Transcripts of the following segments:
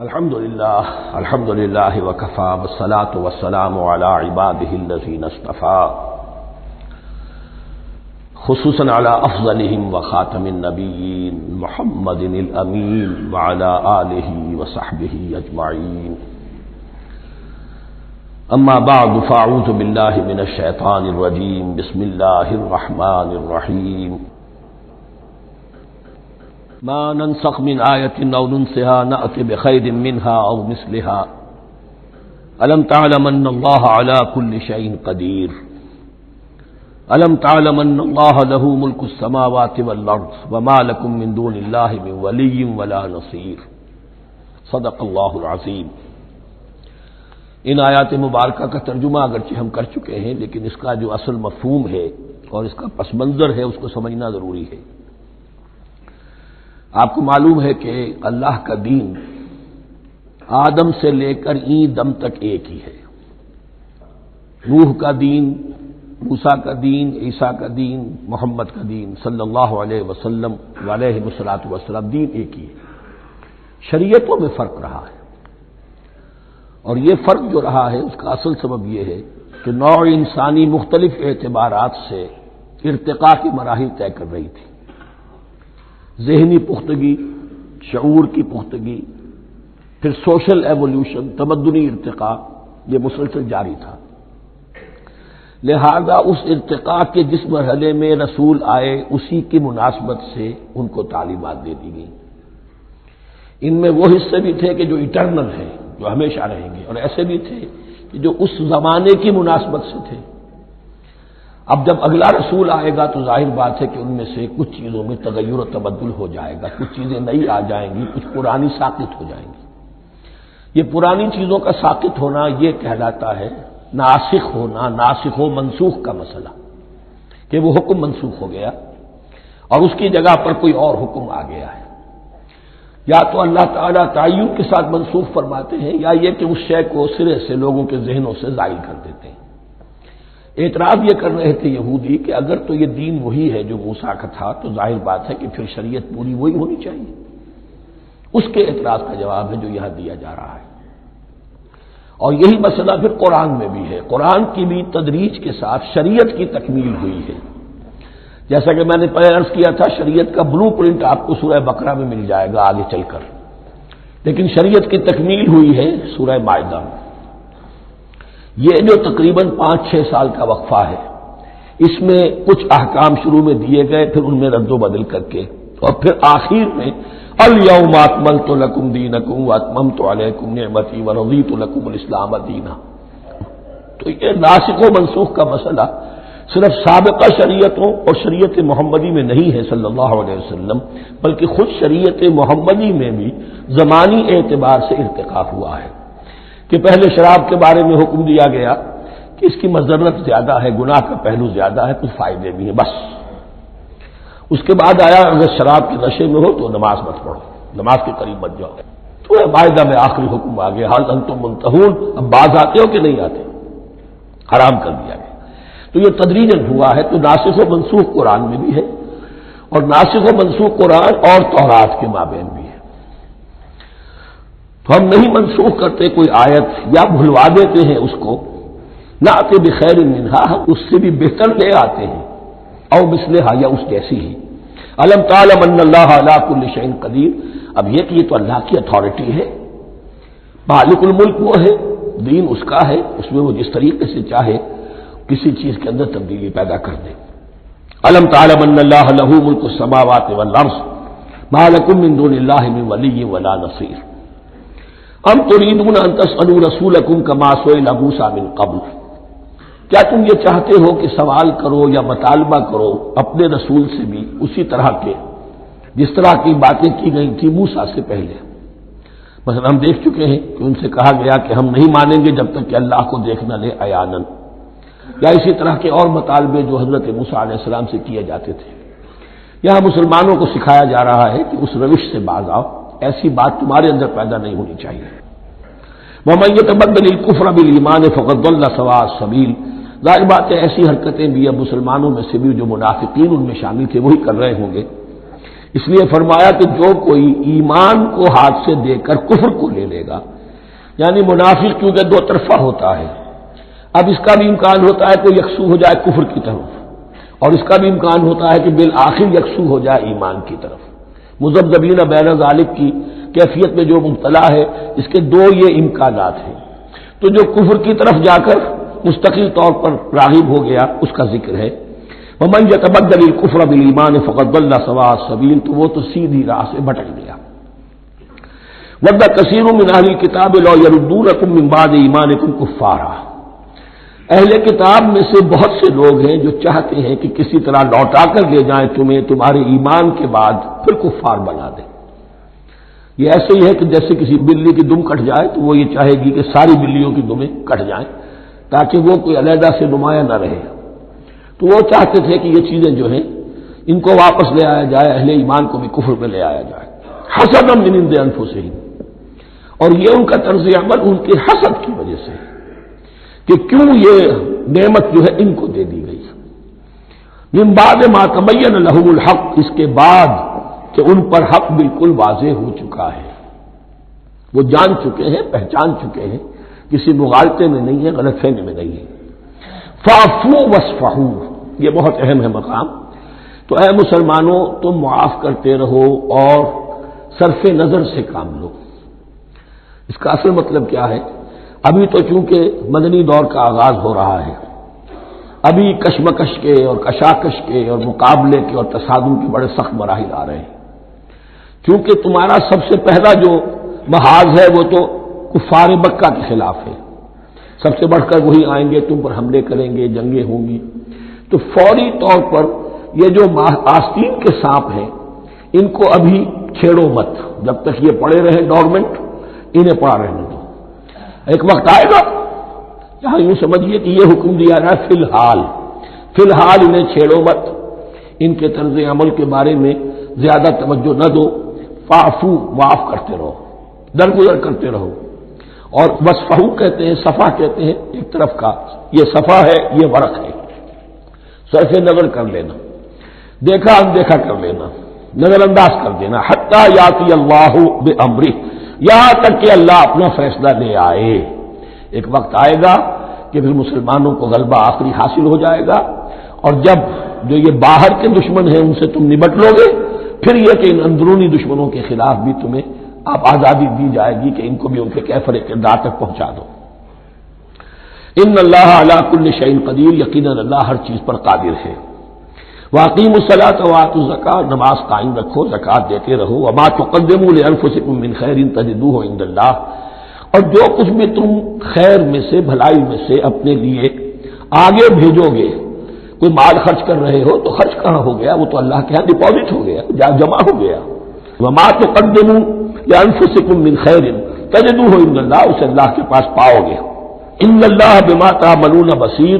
الحمد للہ وکفى والصلاة والسلام علی عباده الذین اصطفى خصوصا علی افضلهم وخاتم النبیین محمد الامین وعلی آلہ وصحبہ اجمعین اما بعد فاعوذ باللہ من الشیطان الرجیم بسم اللہ الرحمن الرحیم ما ننسخ من آیت او ننسها نأت بخیر منها او مثلها الم تعلم ان اللہ علی کل شیء قدیر الم تعلم ان اللہ له ملک السماوات والارض وما لکم من دون اللہ من ولی ولا نصیر صدق اللہ العظیم۔ ان آیات مبارکہ کا ترجمہ اگرچہ ہم کر چکے ہیں، لیکن اس کا جو اصل مفہوم ہے اور اس کا پس منظر ہے اس کو سمجھنا ضروری ہے۔ آپ کو معلوم ہے کہ اللہ کا دین آدم سے لے کر این دم تک ایک ہی ہے۔ نوح کا دین، موسیٰ کا دین، عیسیٰ کا دین، محمد کا دین صلی اللہ علیہ وسلم علیہ الصلوۃ والسلام، دین ایک ہی ہے۔ شریعتوں میں فرق رہا ہے، اور یہ فرق جو رہا ہے اس کا اصل سبب یہ ہے کہ نوع انسانی مختلف اعتبارات سے ارتقاء کی مراحل طے کر رہی تھی۔ ذہنی پختگی، شعور کی پختگی، پھر سوشل ایولیوشن، تمدنی ارتقاء، یہ مسلسل جاری تھا۔ لہذا اس ارتقاء کے جس مرحلے میں رسول آئے اسی کی مناسبت سے ان کو تعلیمات دے دی گئی۔ ان میں وہ حصے بھی تھے کہ جو ایٹرنل ہیں، جو ہمیشہ رہیں گے، اور ایسے بھی تھے کہ جو اس زمانے کی مناسبت سے تھے۔ اب جب اگلا رسول آئے گا تو ظاہر بات ہے کہ ان میں سے کچھ چیزوں میں تغیر و تبدل ہو جائے گا، کچھ چیزیں نئی آ جائیں گی، کچھ پرانی ساقط ہو جائیں گی۔ یہ پرانی چیزوں کا ساقط ہونا یہ کہلاتا ہے ناسخ ہونا، ناسخ و منسوخ کا مسئلہ، کہ وہ حکم منسوخ ہو گیا اور اس کی جگہ پر کوئی اور حکم آ گیا ہے۔ یا تو اللہ تعالیٰ تعین کے ساتھ منسوخ فرماتے ہیں، یا یہ کہ اس شے کو سرے سے لوگوں کے ذہنوں سے زائل کر دیتے ہیں۔ اعتراض یہ کر رہے تھے یہودی کہ اگر تو یہ دین وہی ہے جو موسیٰ کا تھا تو ظاہر بات ہے کہ پھر شریعت پوری وہی ہونی چاہیے۔ اس کے اعتراض کا جواب ہے جو یہاں دیا جا رہا ہے، اور یہی مسئلہ پھر قرآن میں بھی ہے۔ قرآن کی بھی تدریج کے ساتھ شریعت کی تکمیل ہوئی ہے۔ جیسا کہ میں نے پہلے عرض کیا تھا، شریعت کا بلو پرنٹ آپ کو سورہ بقرہ میں مل جائے گا آگے چل کر، لیکن شریعت کی تکمیل ہوئی ہے سورہ مائدہ میں۔ یہ جو تقریباً 5-6 سال کا وقفہ ہے، اس میں کچھ احکام شروع میں دیے گئے، پھر ان میں رد و بدل کر کے، اور پھر آخر میں الیوم اکملت لکم دینکم واتممت علیکم نعمتی ورضیت لکم الاسلام دینا۔ تو یہ ناسخ و منسوخ کا مسئلہ صرف سابقہ شریعتوں اور شریعت محمدی میں نہیں ہے صلی اللہ علیہ وسلم، بلکہ خود شریعت محمدی میں بھی زمانی اعتبار سے ارتقا ہوا ہے۔ کہ پہلے شراب کے بارے میں حکم دیا گیا کہ اس کی مضرت زیادہ ہے، گناہ کا پہلو زیادہ ہے، کچھ فائدے بھی ہیں بس۔ اس کے بعد آیا اگر شراب کے نشے میں ہو تو نماز مت پڑھو، نماز کے قریب مت جاؤ۔ تو مائدہ میں آخری حکم آ گیا، حال انتم منتہون، اب باز آتے ہو کہ نہیں آتے، حرام کر دیا گیا۔ تو یہ تدریجاً ہوا ہے۔ تو ناسخ و منسوخ قرآن میں بھی ہے، اور ناسخ و منسوخ قرآن اور تورات کے مابین بھی ہے۔ تو ہم نہیں منسوخ کرتے کوئی آیت یا بھلوا دیتے ہیں اس کو، نہ آتے بخیر منہا، ہم اس سے بھی بہتر لے آتے ہیں، او مثلہا، یا اس جیسی ہی۔ الم تعلم ان اللہ علی کل شیء قدیر، اب یہ کہ یہ تو اللہ کی اتھارٹی ہے، مالک الملک وہ ہے، دین اس کا ہے، اس میں وہ جس طریقے سے چاہے کسی چیز کے اندر تبدیلی پیدا کر دے۔ الم تعلم ان اللہ لہ ملک السماوات والارض ما لکم من دون اللہ من ولی ولا نصیر ام تريدون ان تسألوا رسولكم كما سئل موسى من قبل، کیا تم یہ چاہتے ہو کہ سوال کرو یا مطالبہ کرو اپنے رسول سے بھی اسی طرح کے جس طرح کی باتیں کی گئی تھی موسیٰ سے پہلے؟ مثلا ہم دیکھ چکے ہیں کہ ان سے کہا گیا کہ ہم نہیں مانیں گے جب تک کہ اللہ کو دیکھ نہ لے عیاناً، یا اسی طرح کے اور مطالبے جو حضرت موسیٰ علیہ السلام سے کیے جاتے تھے۔ یہاں مسلمانوں کو سکھایا جا رہا ہے کہ اس روش سے باز آؤ، ایسی بات تمہارے اندر پیدا نہیں ہونی چاہیے۔ وَمَن يَتَبَدَّلِ الْكُفْرَ بِالْإِيمَانِ فَقَدْ ضَلَّ سَوَاءَ السَّبِيلِ، ظاہر بات ہے ایسی حرکتیں بھی اب مسلمانوں میں سے بھی جو منافقین ان میں شامل تھے وہی کر رہے ہوں گے اس لیے فرمایا کہ جو کوئی ایمان کو ہاتھ سے دے کر کفر کو لے لے گا، یعنی منافق کیونکہ دو طرفہ ہوتا ہے، اب اس کا بھی امکان ہوتا ہے کہ یکسو ہو جائے کفر کی طرف، اور اس کا بھی امکان ہوتا ہے کہ بالآخر یکسو ہو جائے ایمان کی طرف۔ مذبذبین بین ذالک کی کیفیت میں جو مبتلا ہے، اس کے دو یہ امکانات ہیں۔ تو جو کفر کی طرف جا کر مستقل طور پر راغب ہو گیا اس کا ذکر ہے، ومن یتبدل الکفر بالایمان فقد ضل سواء السبیل، تو وہ تو سیدھی راہ سے بھٹک گیا۔ ود کثیر من اہل الکتاب لو یردونکم من بعد ایمانکم کفارا، اہل کتاب میں سے بہت سے لوگ ہیں جو چاہتے ہیں کہ کسی طرح لوٹا کر لے جائیں تمہیں تمہارے ایمان کے بعد پھر کفار بنا دیں۔ یہ ایسے ہی ہے کہ جیسے کسی بلی کی دم کٹ جائے تو وہ یہ چاہے گی کہ ساری بلیوں کی دمیں کٹ جائیں تاکہ وہ کوئی علیحدہ سے نمایاں نہ رہے۔ تو وہ چاہتے تھے کہ یہ چیزیں جو ہیں ان کو واپس لے آیا جائے، اہل ایمان کو بھی کفر میں لے آیا جائے، حسدا من عند انفسہم، اور یہ ان کا طرز عمل ان کے حسد کی وجہ سے کہ کیوں یہ نعمت جو ہے ان کو دے دی گئی۔ من بعد ما تبین لهم الحق، اس کے بعد کہ ان پر حق بالکل واضح ہو چکا ہے، وہ جان چکے ہیں، پہچان چکے ہیں، کسی مغالطے میں نہیں ہے، غلط فہمی میں نہیں ہے۔ فاعفوا واصفحوا، یہ بہت اہم ہے مقام۔ تو اے مسلمانوں تم معاف کرتے رہو اور صرف نظر سے کام لو۔ اس کا اصل مطلب کیا ہے؟ ابھی تو چونکہ مدنی دور کا آغاز ہو رہا ہے، ابھی کشمکش کے اور کشاکش کے اور مقابلے کے اور تصادم کے بڑے سخت مراحل آ رہے ہیں۔ کیونکہ تمہارا سب سے پہلا جو محاذ ہے وہ تو کفار مکہ کے خلاف ہے، سب سے بڑھ کر وہی آئیں گے، تم پر حملے کریں گے، جنگیں ہوں گی۔ تو فوری طور پر یہ جو آستین کے سانپ ہیں ان کو ابھی چھیڑو مت، جب تک یہ پڑے رہیں ڈورمنٹ، انہیں پڑا رہنے دو۔ ایک وقت آئے گا یہاں یوں سمجھیے کہ یہ حکم دیا جائے فی الحال انہیں چھیڑو مت، ان کے طرز عمل کے بارے میں زیادہ توجہ نہ دو، فاعفو، معاف کرتے رہو، درگزر کرتے رہو۔ اور وصفحو کہتے ہیں، صفا کہتے ہیں ایک طرف کا، یہ صفا ہے، یہ ورق ہے، صرف نظر کر لینا، دیکھا اندیکھا کر لینا، نظر انداز کر دینا، حتی یاتی اللہ بامرہ، یہاں تک کہ اللہ اپنا فیصلہ لے آئے۔ ایک وقت آئے گا کہ پھر مسلمانوں کو غلبہ آخری حاصل ہو جائے گا، اور جب جو یہ باہر کے دشمن ہیں ان سے تم نمٹ لو گے، پھر یہ کہ ان اندرونی دشمنوں کے خلاف بھی تمہیں اب آزادی دی جائے گی کہ ان کو بھی ان کے کیفر کردار تک پہنچا دو۔ ان اللہ علی کل شیء قدیر، یقیناً اللہ ہر چیز پر قادر ہے۔ واقیموا الصلاۃ وآتوا الزکاۃ، نماز قائم رکھو، زکوٰۃ دیتے رہو۔ وما تقدموا لانفسکم من خیر تجدوہ عند اللہ، اور جو کچھ بھی تم خیر میں سے، بھلائی میں سے اپنے لیے آگے بھیجو گے، کوئی مال خرچ کر رہے ہو تو خرچ کہاں ہو گیا؟ وہ تو اللہ کے ہاں ڈپازٹ ہو گیا، جمع ہو گیا۔ وما تقدموا لانفسکم من خیر تجدوہ عند اللہ، اسے اللہ کے پاس پاؤ گے۔ ان اللہ بما تعملون بصیر،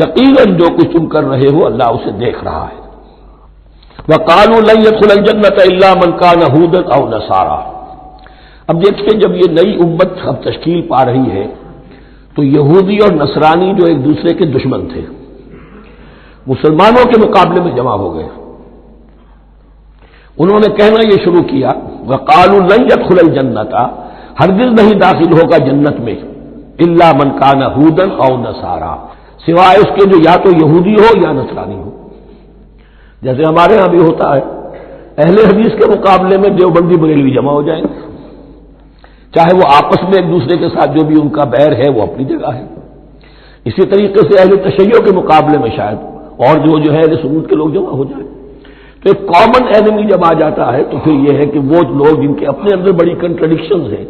یقیناً جو کچھ تم کر رہے ہو اللہ اسے دیکھ رہا ہے۔ وقالوا لن يدخل الجنة الا من كان هودا او نصارى، اب دیکھیں جب یہ نئی امت اب تشکیل پا رہی ہے تو یہودی اور نصرانی جو ایک دوسرے کے دشمن تھے مسلمانوں کے مقابلے میں جمع ہو گئے، انہوں نے کہنا یہ شروع کیا وقالوا لن يدخل الجنة، ہرگز نہیں داخل ہوگا جنت میں الا من كان هودا او نصارى، سوائے اس کے جو یا تو یہودی ہو یا نصرانی ہو۔ جیسے ہمارے ہاں بھی ہوتا ہے، اہل حدیث کے مقابلے میں دیوبندی بریلوی جمع ہو جائیں، چاہے وہ آپس میں ایک دوسرے کے ساتھ جو بھی ان کا بیر ہے وہ اپنی جگہ ہے۔ اسی طریقے سے اہل تشیع کے مقابلے میں شاید اور جو ہے اہل سنت کے لوگ جمع ہو جائیں۔ تو ایک کامن اینمی جب آ جاتا ہے تو پھر یہ ہے کہ وہ لوگ جن کے اپنے اندر بڑی کنٹرڈکشنز ہیں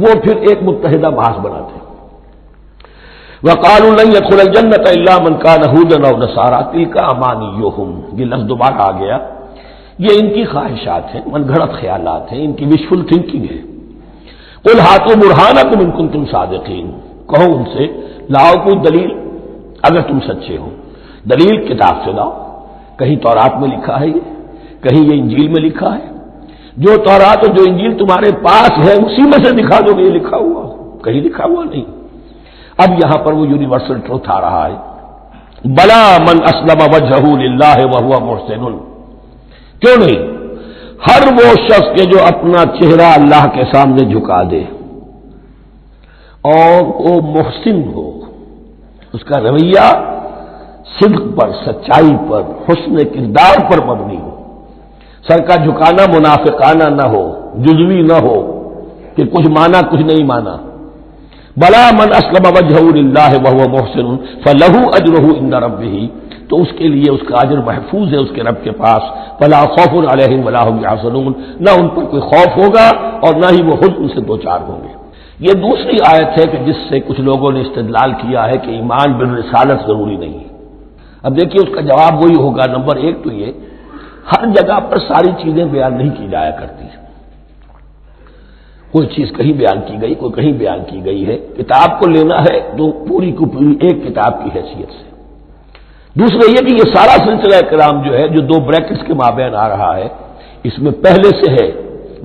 وہ پھر ایک متحدہ بحث بناتے ہیں۔ وقالوا لن يدخل الجنة الا من كان هودا او نصارى تلك امانيهم، یہ لفظ دوبارہ آ گیا، یہ ان کی خواہشات ہیں، من گھڑت خیالات ہیں، ان کی وشفل تھنکنگ ہے۔ قل ہاتوا برہانکم ان کنتم صادقین، کہو ان سے لاؤ کوئی دلیل اگر تم سچے ہو، دلیل کتاب سے لاؤ، کہیں تورات میں لکھا ہے یہ، کہیں یہ انجیل میں لکھا ہے، جو تورات اور جو انجیل تمہارے پاس ہے اسی میں سے دکھا دو کہ یہ لکھا ہوا، کہیں لکھا ہوا نہیں۔ اب یہاں پر وہ یونیورسل ٹروتھ آ رہا ہے، بلا من اسلم وجہہ للہ وہو محسن، کیوں نہیں؟ ہر وہ شخص کے جو اپنا چہرہ اللہ کے سامنے جھکا دے اور وہ محسن ہو، اس کا رویہ صدق پر، سچائی پر، حسن کردار پر مبنی ہو، سر کا جھکانا منافقانہ نہ ہو، جزوی نہ ہو کہ کچھ مانا کچھ نہیں مانا۔ بلا من اسلم وجهه لله وهو محسن فله اجره عند ربه، تو اس کے لیے اس کا اجر محفوظ ہے اس کے رب کے پاس۔ فلا خوف علیہم ولا هم يحزنون، نہ ان پر کوئی خوف ہوگا اور نہ ہی وہ حزن سے دوچار ہوں گے۔ یہ دوسری آیت ہے کہ جس سے کچھ لوگوں نے استدلال کیا ہے کہ ایمان بالرسالت ضروری نہیں ہے۔ اب دیکھیے اس کا جواب وہی ہوگا، نمبر ایک تو یہ ہر جگہ پر ساری چیزیں بیان نہیں کی جایا کرتی، کوئی چیز کہیں بیان کی گئی، کوئی کہیں بیان کی گئی ہے۔ کتاب کو لینا ہے تو پوری کو پوری ایک کتاب کی حیثیت سے۔ دوسرا یہ کہ یہ سارا سلسلہ کرام جو ہے، جو دو بریکٹس کے مابین آ رہا ہے، اس میں پہلے سے ہے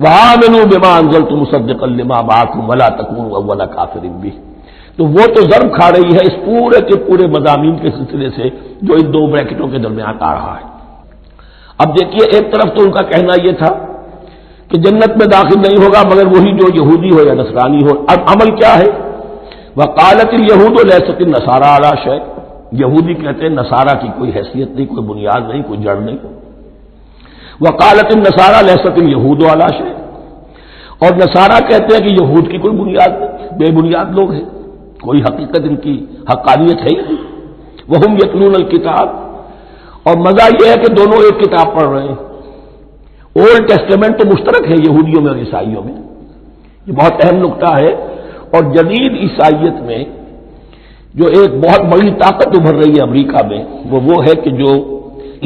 وَآمِنُوا بِمَا أَنزَلْتُ مُصَدِّقًا لِمَا مَعَكُمْ وَلَا تَكُونُوا أَوَّلَ كَافِرٍ بِهِ، تو وہ تو ضرب کھا رہی ہے اس پورے کے پورے مضامین کے سلسلے سے جو ان دو بریکٹوں کے درمیان آ رہا ہے۔ اب دیکھیے ایک طرف تو ان کا کہنا یہ تھا کہ جنت میں داخل نہیں ہوگا مگر وہی جو یہودی ہو یا نصرانی ہو۔ اب عمل کیا ہے؟ وقالت اليہود لیست النصارى علی شیء، یہودی کہتے ہیں نصارہ کی کوئی حیثیت نہیں، کوئی بنیاد نہیں، کوئی جڑ نہیں۔ وقالت النصارى لیست اليہود علی شیء، اور نصارہ کہتے ہیں کہ یہود کی کوئی بنیاد نہیں، بے بنیاد لوگ ہیں، کوئی حقیقت ان کی حقانیت ہے ہی نہیں۔ وہم یتلون الکتاب، اور مزہ یہ ہے کہ دونوں ایک کتاب پڑھ رہے ہیں۔ اولڈ ٹیسٹمنٹ تو مشترک ہے یہودیوں میں اور عیسائیوں میں، یہ بہت اہم نقطہ ہے۔ اور جدید عیسائیت میں جو ایک بہت بڑی طاقت ابھر رہی ہے امریکہ میں، وہ ہے کہ جو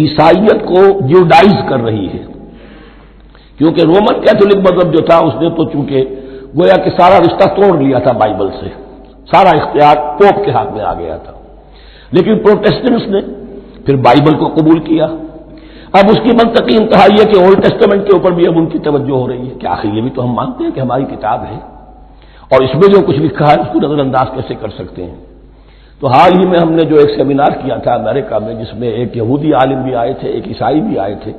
عیسائیت کو جیوڈائز کر رہی ہے، کیونکہ رومن کیتھولک مذہب جو تھا اس نے تو چونکہ گویا کہ سارا رشتہ توڑ لیا تھا بائبل سے، سارا اختیار پوپ کے ہاتھ میں آ گیا تھا، لیکن پروٹیسٹنٹس نے پھر بائبل کو قبول کیا۔ اب اس کی منطقی انتہا یہ کہ اولڈ ٹیسٹمنٹ کے اوپر بھی اب ان کی توجہ ہو رہی ہے کہ آخر یہ بھی تو ہم مانتے ہیں کہ ہماری کتاب ہے اور اس میں جو کچھ لکھا ہے اس کو نظر انداز کیسے کر سکتے ہیں۔ تو حال ہی میں ہم نے جو ایک سیمینار کیا تھا امریکہ میں، جس میں ایک یہودی عالم بھی آئے تھے، ایک عیسائی بھی آئے تھے،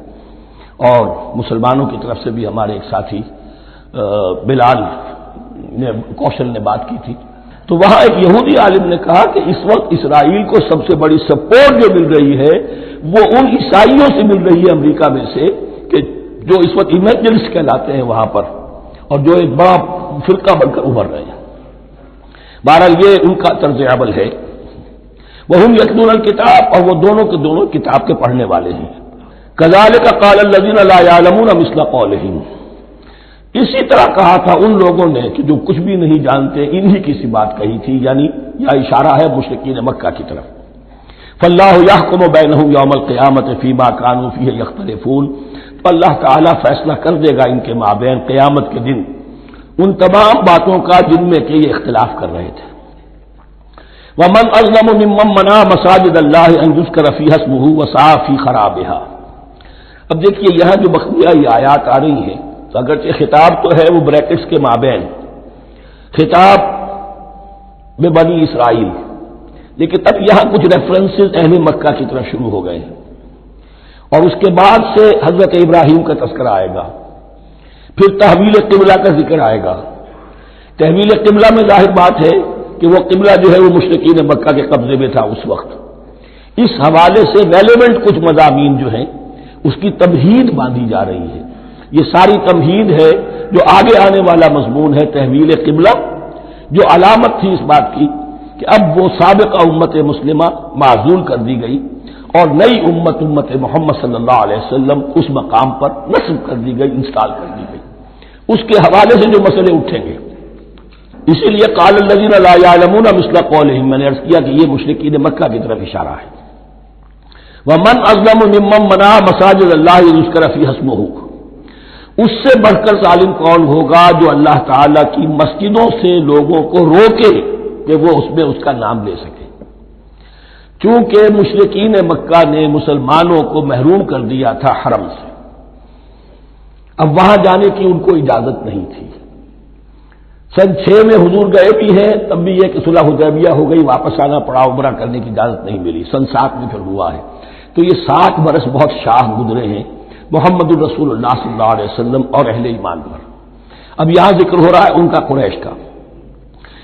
اور مسلمانوں کی طرف سے بھی ہمارے ایک ساتھی بلال کوشل نے بات کی تھی، تو وہاں ایک یہودی عالم نے کہا کہ اس وقت اسرائیل کو سب سے بڑی سپورٹ جو مل رہی ہے وہ ان عیسائیوں سے مل رہی ہے امریکہ میں سے، کہ جو اس وقت ایونجلسٹ کہلاتے ہیں وہاں پر، اور جو ایک بڑا فرقہ بن کر ابھر رہے ہیں۔ بہرحال یہ ان کا طرز عمل ہے۔ وہم یتلون الکتاب، اور وہ دونوں کے دونوں کتاب کے پڑھنے والے ہیں۔ کذالک قال الذین لا یعلمون مثل قولہم، اسی طرح کہا تھا ان لوگوں نے کہ جو کچھ بھی نہیں جانتے، انہی کی سی بات کہی تھی، یعنی یہ اشارہ ہے مشرکین مکہ کی طرف۔ فاللہ یحکم بینہم یوم القیامۃ فیما کانوا فیہ یختلفون، تو اللہ تعالیٰ فیصلہ کر دے گا ان کے مابین قیامت کے دن ان تمام باتوں کا جن میں کہ یہ اختلاف کر رہے تھے۔ ومن اظلم ممن منع مساجد اللہ ان یذکر فیہا اسمہ وسعی فی خرابہا۔ اب دیکھیے یہاں جو بخیہ یہ آیات آ رہی ہیں، تو اگرچہ خطاب تو ہے وہ بریکٹس کے مابین، خطاب میں بنی اسرائیل، لیکن اب یہاں کچھ ریفرنسز اہل مکہ کی طرف شروع ہو گئے ہیں، اور اس کے بعد سے حضرت ابراہیم کا تذکرہ آئے گا، پھر تحویل قبلہ کا ذکر آئے گا۔ تحویل قبلہ میں ظاہر بات ہے کہ وہ قبلہ جو ہے وہ مشرکین مکہ کے قبضے میں تھا اس وقت، اس حوالے سے ریلیونٹ کچھ مضامین جو ہیں اس کی تمہید باندھی جا رہی ہے۔ یہ ساری تمہید ہے جو آگے آنے والا مضمون ہے تحویل قبلہ، جو علامت تھی اس بات کی کہ اب وہ سابقہ امت مسلمہ معزول کر دی گئی اور نئی امت محمد صلی اللہ علیہ وسلم اس مقام پر نصب کر دی گئی، انسٹال کر دی گئی۔ اس کے حوالے سے جو مسئلے اٹھیں گے، اسی لیے قال الذین لا یعلمون مثل قولہم، میں نے عرض کیا کہ یہ مشرکین مکہ کی طرف اشارہ ہے۔ ومن اظلم ممن منع مساجد اللہ یذکر فیہا اسمہ، اس سے بڑھ کر ظالم کون ہوگا جو اللہ تعالی کی مسجدوں سے لوگوں کو روکے کہ وہ اس میں اس کا نام لے سکے۔ چونکہ مشرکین مکہ نے مسلمانوں کو محروم کر دیا تھا حرم سے، اب وہاں جانے کی ان کو اجازت نہیں تھی۔ سن 6 میں حضور گئے بھی ہیں، تب بھی یہ کہ صلح حدیبیہ ہو گئی، واپس آنا پڑا، عمرہ کرنے کی اجازت نہیں ملی، سن 7 میں پھر ہوا ہے۔ تو یہ 7 برس بہت شاہ گزرے ہیں، محمد الرسول اللہ صلی اللہ علیہ وسلم اور اہل ایمان پر۔ اب یہاں ذکر ہو رہا ہے ان کا، قریش کا۔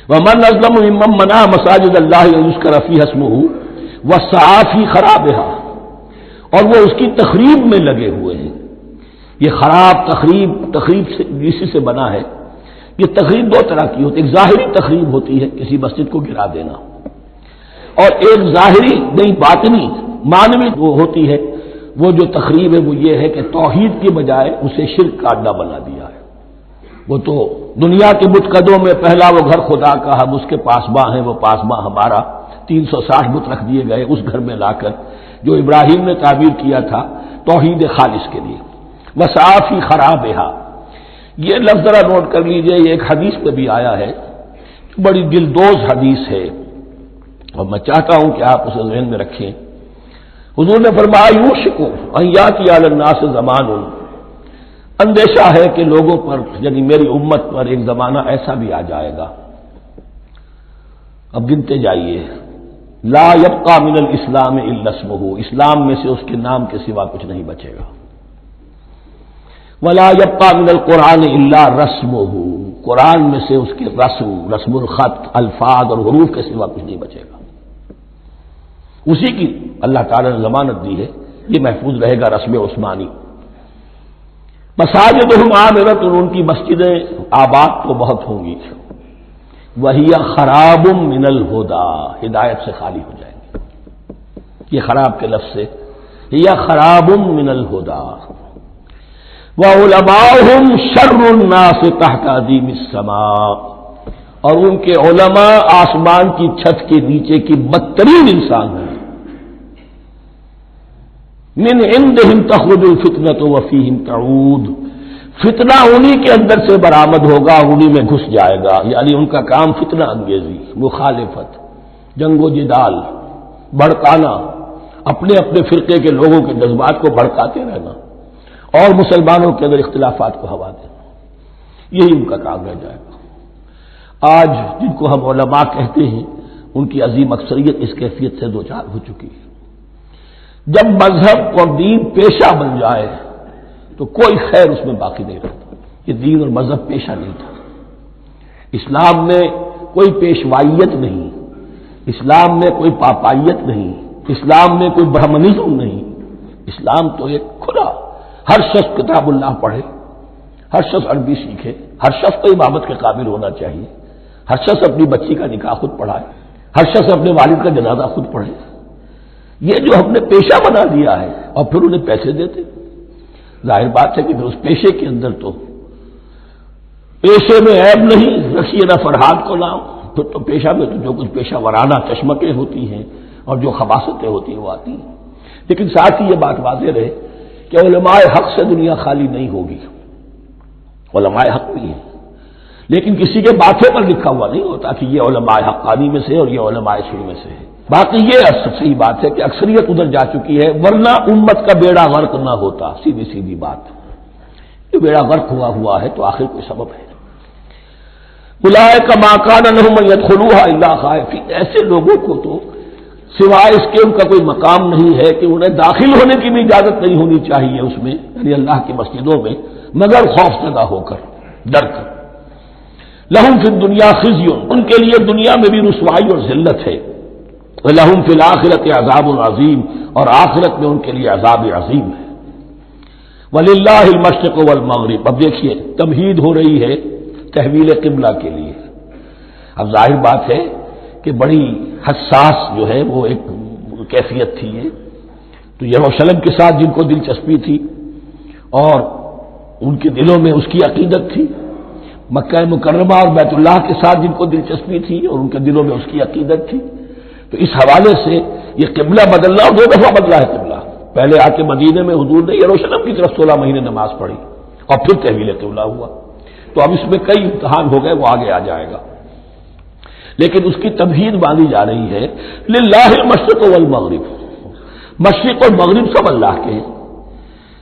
وَمَنْ أَظْلَمُ مِمَّنْ مَنَعَ مَسَاجِدَ اللَّهِ أَنْ يُذْكَرَ فِيهَا اسْمُهُ وَسَعَىٰ فِي خَرَابِهَا، اور وہ اس کی تخریب میں لگے ہوئے ہیں۔ یہ خراب تخریب سے اسی سے بنا ہے۔ یہ تخریب دو طرح کی ہوتی ہے، ایک ظاہری تخریب ہوتی ہے، کسی مسجد کو گرا دینا، اور ایک ظاہری نہیں باطنی معنوی وہ ہوتی ہے۔ وہ جو تخریب ہے وہ یہ ہے کہ توحید کی بجائے اسے شرک کا اڈا بنا دیا ہے۔ وہ تو دنیا کے متقدوں میں پہلا وہ گھر خدا کا، ہم اس کے پاسباں ہیں، وہ پاسباں ہمارا، 360 بت رکھ دیے گئے اس گھر میں لا کر، جو ابراہیم نے تعبیر کیا تھا توحید خالص کے لیے۔ وَسَعَىٰ فِي خَرَابِهَا، یہ لفظ ذرا نوٹ کر لیجئے، یہ ایک حدیث میں بھی آیا ہے، بڑی دلدوز حدیث ہے، اور میں چاہتا ہوں کہ آپ اسے ذہن میں رکھیں۔ حضور نے فرمایا یوشک ان یاتی علی الناس زمان، اندیشہ ہے کہ لوگوں پر یعنی میری امت پر ایک زمانہ ایسا بھی آ جائے گا، اب گنتے جائیے، لا یبقى من الاسلام الا اسمہ، اسلام میں سے اس کے نام کے سوا کچھ نہیں بچے گا، ولا یبقى من القرآن الا رسمہ، قرآن میں سے اس کے رسم الخط، الفاظ اور حروف کے سوا کچھ نہیں بچے گا، اسی کی اللہ تعالی نے ضمانت دی ہے، یہ محفوظ رہے گا رسم عثمانی۔ مساجدہم عامرۃ، ان کی مسجدیں آباد تو بہت ہوں گی، وہی خراب من الہدی، ہدایت سے خالی ہو جائیں گے، یہ خراب کے لفظ سے، ہی خراب من الہدی، وعلماؤہم شر الناس تحت عظیم السماء، اور ان کے علماء آسمان کی چھت کے نیچے کی بدترین انسان ہیں، من عندہم تخرج الفتنۃ وفیہم تعود، فتنہ انہی کے اندر سے برآمد ہوگا، انہی میں گھس جائے گا، یعنی ان کا کام فتنہ انگیزی، مخالفت، جنگ و جدال، بھڑکانا، اپنے اپنے فرقے کے لوگوں کے جذبات کو بھڑکاتے رہنا اور مسلمانوں کے اندر اختلافات کو ہوا دینا، یہی ان کا کام رہ جائے گا۔ آج جن کو ہم علماء کہتے ہیں ان کی عظیم اکثریت اس کیفیت سے دوچار ہو چکی ہے۔ جب مذہب اور دین پیشہ بن جائے تو کوئی خیر اس میں باقی نہیں رہتا، یہ دین اور مذہب پیشہ نہیں تھا، اسلام میں کوئی پیشوائیت نہیں، اسلام میں کوئی پاپائیت نہیں، اسلام میں کوئی برہمنزم نہیں، اسلام تو ایک کھلا، ہر شخص کتاب اللہ پڑھے، ہر شخص عربی سیکھے، ہر شخص کو امامت کے قابل ہونا چاہیے، ہر شخص اپنی بچی کا نکاح خود پڑھائے، ہر شخص اپنے والد کا جنازہ خود پڑھے، یہ جو ہم نے پیشہ بنا دیا ہے اور پھر انہیں پیسے دیتے، ظاہر بات ہے کہ پھر اس پیشے کے اندر تو پیشے میں عیب نہیں، رکھیے نہ فرحاد کو نام، پھر تو پیشہ میں تو جو کچھ پیشہ ورانہ چشمکیں ہوتی ہیں اور جو خباثتیں ہوتی ہیں وہ آتی ہیں۔ لیکن ساتھ ہی یہ بات واضح رہے کہ علماء حق سے دنیا خالی نہیں ہوگی، علماء حق بھی ہیں، لیکن کسی کے ماتھے پر لکھا ہوا نہیں ہوتا کہ یہ علماء حقانی میں سے اور یہ علماء سوء میں سے ہے۔ باقی یہ صحیح بات ہے کہ اکثریت ادھر جا چکی ہے، ورنہ امت کا بیڑا غرق نہ ہوتا، سیدھی سیدھی بات، یہ بیڑا غرق ہوا ہے تو آخر کوئی سبب ہے۔ اولئک ما کان لہم ان یدخلوها الا خائفین، ایسے لوگوں کو تو سوائے اس کے ان کا کوئی مقام نہیں ہے کہ انہیں داخل ہونے کی بھی اجازت نہیں ہونی چاہیے اس میں، یعنی اللہ کی مسجدوں میں، مگر خوف زدہ ہو کر، ڈر کر۔ لہم فی الدنیا خزی، ان کے لیے دنیا میں بھی رسوائی اور ذلت ہے، وَلَهُمْ فِي الْآخِرَةِ عَذَابٌ عَظِيمٌ، اور آخرت میں ان کے لیے عذاب عظیم ہے۔ وَلِلَّهِ الْمَشْرِقُ وَالْمَغْرِبُ، اب دیکھیے تمہید ہو رہی ہے تحویل قبلہ کے لیے۔ اب ظاہر بات ہے کہ بڑی حساس جو ہے وہ ایک کیفیت تھی یہ، تو یروشلم کے ساتھ جن کو دلچسپی تھی اور ان کے دلوں میں اس کی عقیدت تھی، مکہ مکرمہ اور بیت اللہ کے ساتھ جن کو دلچسپی تھی اور ان کے دلوں میں اس کی عقیدت تھی، تو اس حوالے سے یہ قبلہ بدلنا، 2 دفعہ بدلا ہے قبلہ، پہلے آ کے مدینے میں حضور نے یروشلم کی طرف 16 مہینے نماز پڑھی اور پھر تحویل قبلہ ہوا، تو اب اس میں کئی امتحان ہو گئے، وہ آگے آ جائے گا، لیکن اس کی تمہید باندھی جا رہی ہے۔ للہ المشرق والمغرب، مشرق اور مغرب سب اللہ کے ہیں،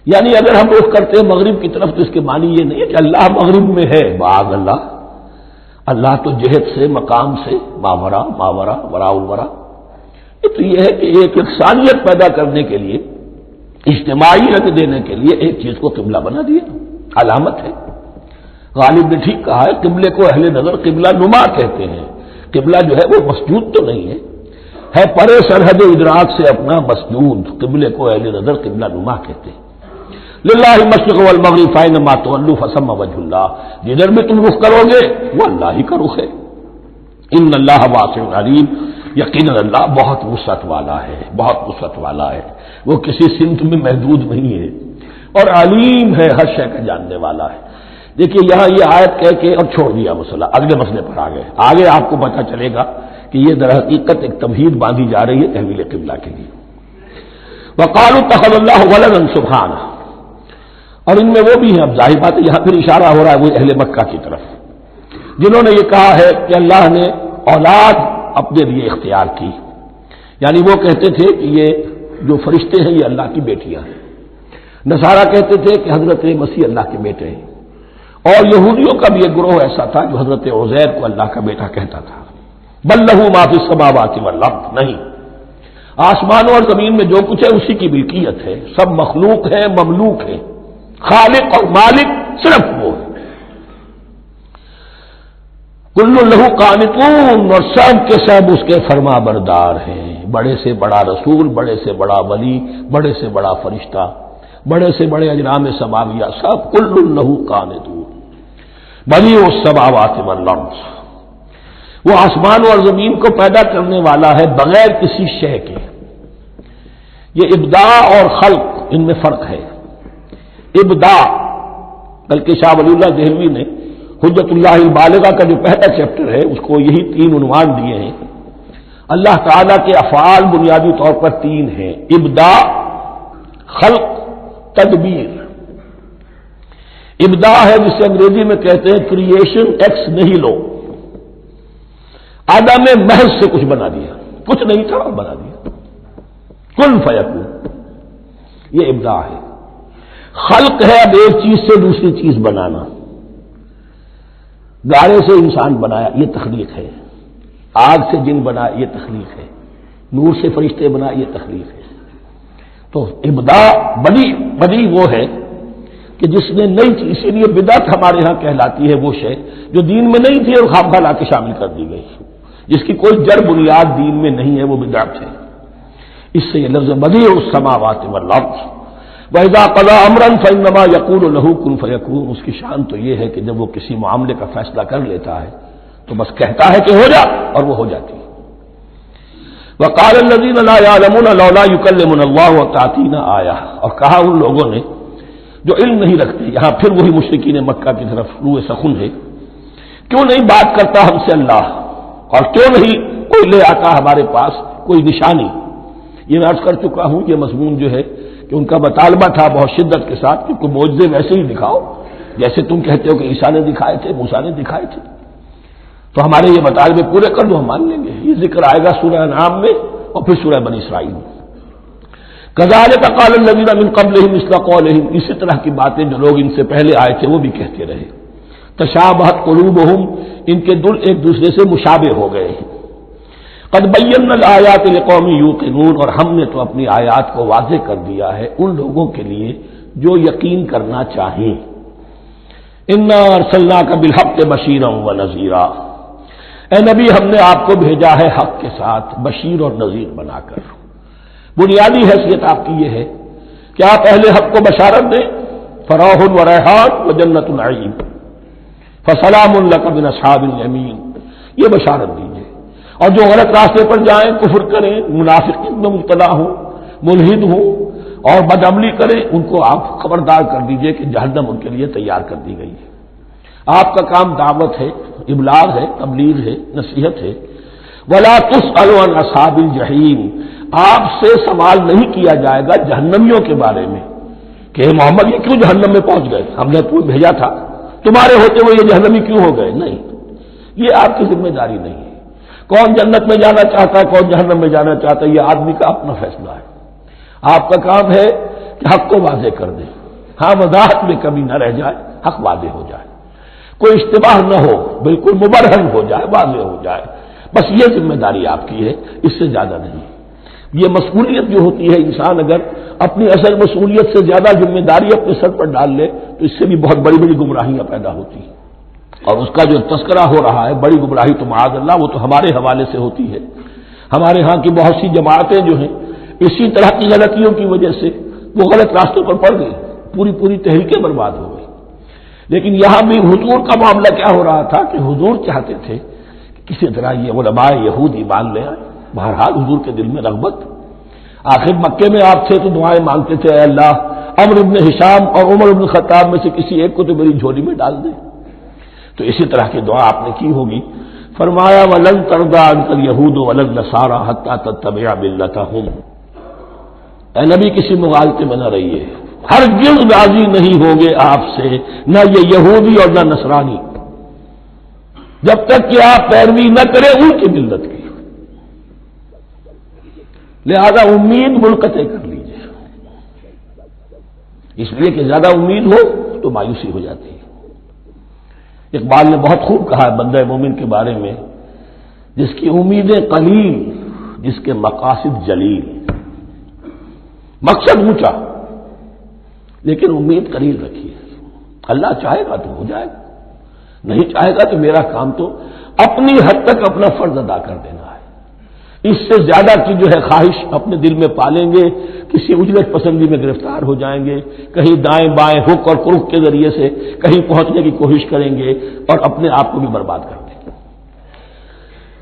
یعنی اگر ہم رخ کرتے ہیں مغرب کی طرف تو اس کے معنی یہ نہیں ہے کہ اللہ مغرب میں ہے، بعض اللہ تو جہت سے، مقام سے، ماورا وراء الورا، تو یہ ہے کہ ایک یکسانیت پیدا کرنے کے لیے اجتماعی رنگ دینے کے لیے ایک چیز کو قبلہ بنا دیا، علامت ہے۔ غالب نے ٹھیک کہا ہے، قبلے کو اہل نظر قبلہ نما کہتے ہیں۔ قبلہ جو ہے وہ مسجود تو نہیں ہے پرے سرحد ادراک سے اپنا مسجود، قبلے کو اہل نظر قبلہ نما کہتے ہیں۔ للہ المشرق والمغرب فینما تولوا فثم وجہ اللہ، جدھر بھی تم رخ کرو گے وہ اللہ ہی کا رخ ہے۔ ان اللہ واسع علیم، یقیناً اللہ بہت وسعت والا ہے، بہت وسعت والا ہے، وہ کسی سمت میں محدود نہیں ہے، اور علیم ہے، ہر شے کا جاننے والا ہے۔ دیکھیے یہاں یہ آیت کہہ کے اور چھوڑ دیا مسئلہ، اگلے مسئلے پر آ گئے۔ آگے آپ کو پتہ چلے گا کہ یہ در حقیقت ایک تمہید باندھی جا رہی ہے تحویل قبلہ کے لیے۔ وقالوا اتخذ اللہ ولدا سبحانہ، اور ان میں وہ بھی ہیں، اب ظاہر بات ہے یہاں پھر اشارہ ہو رہا ہے وہ اہل مکہ کی طرف، جنہوں نے یہ کہا ہے کہ اللہ نے اولاد اپنے لیے اختیار کی، یعنی وہ کہتے تھے کہ یہ جو فرشتے ہیں یہ اللہ کی بیٹیاں ہیں، نصارہ کہتے تھے کہ حضرت مسیح اللہ کے بیٹے ہیں، اور یہودیوں کا بھی ایک گروہ ایسا تھا جو حضرت عزیر کو اللہ کا بیٹا کہتا تھا۔ بل لہ ما فی السماوات والارض، نہیں، آسمانوں اور زمین میں جو کچھ ہے اسی کی ملکیت ہے، سب مخلوق ہے، مملوک ہے، خالق اور مالک صرف وہ ہے۔ کل لہ قانتون، اور سب کے سب اس کے فرما بردار ہیں، بڑے سے بڑا رسول، بڑے سے بڑا ولی، بڑے سے بڑا فرشتہ، بڑے سے بڑے اجرام سماویہ، سب کل لہ قانتون۔ بدیع السماوات والارض، وہ آسمان اور زمین کو پیدا کرنے والا ہے بغیر کسی شے کے۔ یہ ابداع اور خلق ان میں فرق ہے۔ ابداع، بلکہ شاہ ولی اللہ دہلوی نے حجت اللہ البالغہ کا جو پہلا چیپٹر ہے اس کو یہی 3 عنوان دیے ہیں۔ اللہ تعالیٰ کے افعال بنیادی طور پر 3 ہیں، ابداع، خلق، تدبیر۔ ابداع ہے جسے انگریزی میں کہتے ہیں کریشن ایکس نہیلو، آدم محض سے کچھ بنا دیا، کچھ نہیں تھا اور بنا دیا، کن فیکون، یہ ابداع ہے۔ خلق ہے اب ایک چیز سے دوسری چیز بنانا، گارے سے انسان بنایا، یہ تخلیق ہے، آگ سے جن بنایا، یہ تخلیق ہے، نور سے فرشتے بنائے، یہ تخلیق ہے۔ تو ابداع بدیع وہ ہے کہ جس نے نئی چیز، اسی لیے بدعت ہمارے ہاں کہلاتی ہے وہ شے جو دین میں نہیں تھی اور خواہ لا کے شامل کر دی گئی، جس کی کوئی جڑ بنیاد دین میں نہیں ہے، وہ بدعت ہے۔ اس سے یہ لفظ بدیع السماوات والارض، وَإِذَا قَضَىٰ أَمْرًا فَإِنَّمَا يَقُولُ لَهُ كُن فَيَكُونُ، اس کی شان تو یہ ہے کہ جب وہ کسی معاملے کا فیصلہ کر لیتا ہے تو بس کہتا ہے کہ ہو جا، اور وہ ہو جاتی ہے۔ وَقَالَ الَّذِينَ لَا يَعْلَمُونَ لَوْلَا يُكَلِّمُنَا اللَّهُ وَتَأْتِينَا آیَةٌ، اور کہا ان لوگوں نے جو علم نہیں رکھتے، یہاں پھر وہی مشرکین مکہ کی طرف روح سخن ہے، کیوں نہیں بات کرتا ہم سے اللہ، اور کیوں نہیں کوئی لے آتا ہمارے پاس کوئی نشانی۔ یہ میں عرض کر چکا ہوں، یہ مضمون جو ہے کہ ان کا مطالبہ تھا بہت شدت کے ساتھ کہ کوئی معجزے ویسے ہی دکھاؤ جیسے تم کہتے ہو کہ عیسیٰ نے دکھائے تھے، موسیٰ نے دکھائے تھے، تو ہمارے یہ مطالبے پورے کر دو، ہم مان لیں گے۔ یہ ذکر آئے گا سورہ انعام میں اور پھر سورہ بنی اسرائیل میں۔ کذالک قال الذین من قبلہم مثل قولہم، اسی طرح کی باتیں جو لوگ ان سے پہلے آئے تھے وہ بھی کہتے رہے۔ تشابہت قلوبہم، ان کے دل ایک دوسرے سے مشابہ ہو گئے ہیں۔ قد بینا الآیات لقوم یوقنون، اور ہم نے تو اپنی آیات کو واضح کر دیا ہے ان لوگوں کے لیے جو یقین کرنا چاہیں۔ انا ارسلناک بالحق بشیرا ونذیرا، اے نبی ہم نے آپ کو بھیجا ہے حق کے ساتھ بشیر اور نذیر بنا کر۔ بنیادی حیثیت آپ کی یہ ہے کہ آپ اہل حق کو بشارت دیں، فراح و ریحان و جنت النعیم، فسلام لک من اصحاب الیمین، یہ بشارت دیجیے۔ اور جو غلط راستے پر جائیں، کفر کریں، منافقین میں مبتلا ہوں، ملحد ہوں اور بدعملی کریں، ان کو آپ خبردار کر دیجئے کہ جہنم ان کے لیے تیار کر دی گئی ہے۔ آپ کا کام دعوت ہے، ابلاغ ہے، تبلیغ ہے، نصیحت ہے۔ ولا تسأل عن اصحاب الجحیم، آپ سے سوال نہیں کیا جائے گا جہنمیوں کے بارے میں کہ محمد یہ کیوں جہنم میں پہنچ گئے، ہم نے تمہیں بھیجا تھا، تمہارے ہوتے ہوئے یہ جہنمی کیوں ہو گئے، نہیں، یہ آپ کی ذمہ داری نہیں ہے۔ کون جنت میں جانا چاہتا ہے، کون جہنم میں جانا چاہتا ہے، یہ آدمی کا اپنا فیصلہ ہے۔ آپ کا کام ہے کہ حق کو واضح کر دیں، ہاں وضاحت میں کمی نہ رہ جائے، حق واضح ہو جائے، کوئی اشتباہ نہ ہو، بالکل مبرہن ہو جائے، واضح ہو جائے، بس یہ ذمہ داری آپ کی ہے، اس سے زیادہ نہیں۔ یہ مصؤلیت جو ہوتی ہے، انسان اگر اپنی اصل مصؤلیت سے زیادہ ذمہ داری اپنے سر پر ڈال لے تو اس سے بھی بہت بڑی بڑی گمراہیاں پیدا ہوتی ہیں، اور اس کا جو تذکرہ ہو رہا ہے بڑی گمراہی تو معاذ اللہ وہ تو ہمارے حوالے سے ہوتی ہے۔ ہمارے ہاں کی بہت سی جماعتیں جو ہیں اسی طرح کی غلطیوں کی وجہ سے وہ غلط راستوں پر پڑ گئی، پوری تحریکیں برباد ہو گئی۔ لیکن یہاں بھی حضور کا معاملہ کیا ہو رہا تھا کہ حضور چاہتے تھے کہ کسی طرح یہ علماء یہود ایمان لے آئے۔ بہرحال حضور کے دل میں رغبت، آخر مکے میں آپ تھے تو دعائیں مانگتے تھے، اے اللہ عمرو ابن ہشام اور عمر ابن خطاب میں سے کسی ایک کو تو میری جھولی میں ڈال دے۔ تو اسی طرح کی دعا آپ نے کی ہوگی۔ فرمایا وَلَن تَرْضَىٰ عَنكَ الْيَهُودُ وَلَا النَّصَارَىٰ حَتَّىٰ تَتَّبِعَ مِلَّتَهُمْ۔ اے نبی کسی مغالطے میں نہ رہیے، ہرگز راضی نہیں ہوں گے آپ سے نہ یہ یہودی اور نہ نصرانی، جب تک کہ آپ پیروی نہ کریں ان کی ملت کی۔ لہذا امید منقطع کر لیجیے، اس لیے کہ زیادہ امید ہو تو مایوسی ہو جاتی ہے۔ اقبال نے بہت خوب کہا ہے بندہ مومن کے بارے میں، جس کی امیدیں قلیل، جس کے مقاصد جلیل۔ مقصد اونچا لیکن امید قلیل رکھیے، اللہ چاہے گا تو ہو جائے گا، نہیں چاہے گا تو میرا کام تو اپنی حد تک اپنا فرض ادا کر دینا ہے۔ اس سے زیادہ کی جو ہے خواہش اپنے دل میں پالیں گے، کسی اجرت پسندی میں گرفتار ہو جائیں گے، کہیں دائیں بائیں ہک اور کرک کے ذریعے سے کہیں پہنچنے کی کوشش کریں گے اور اپنے آپ کو بھی برباد کر دیں گے۔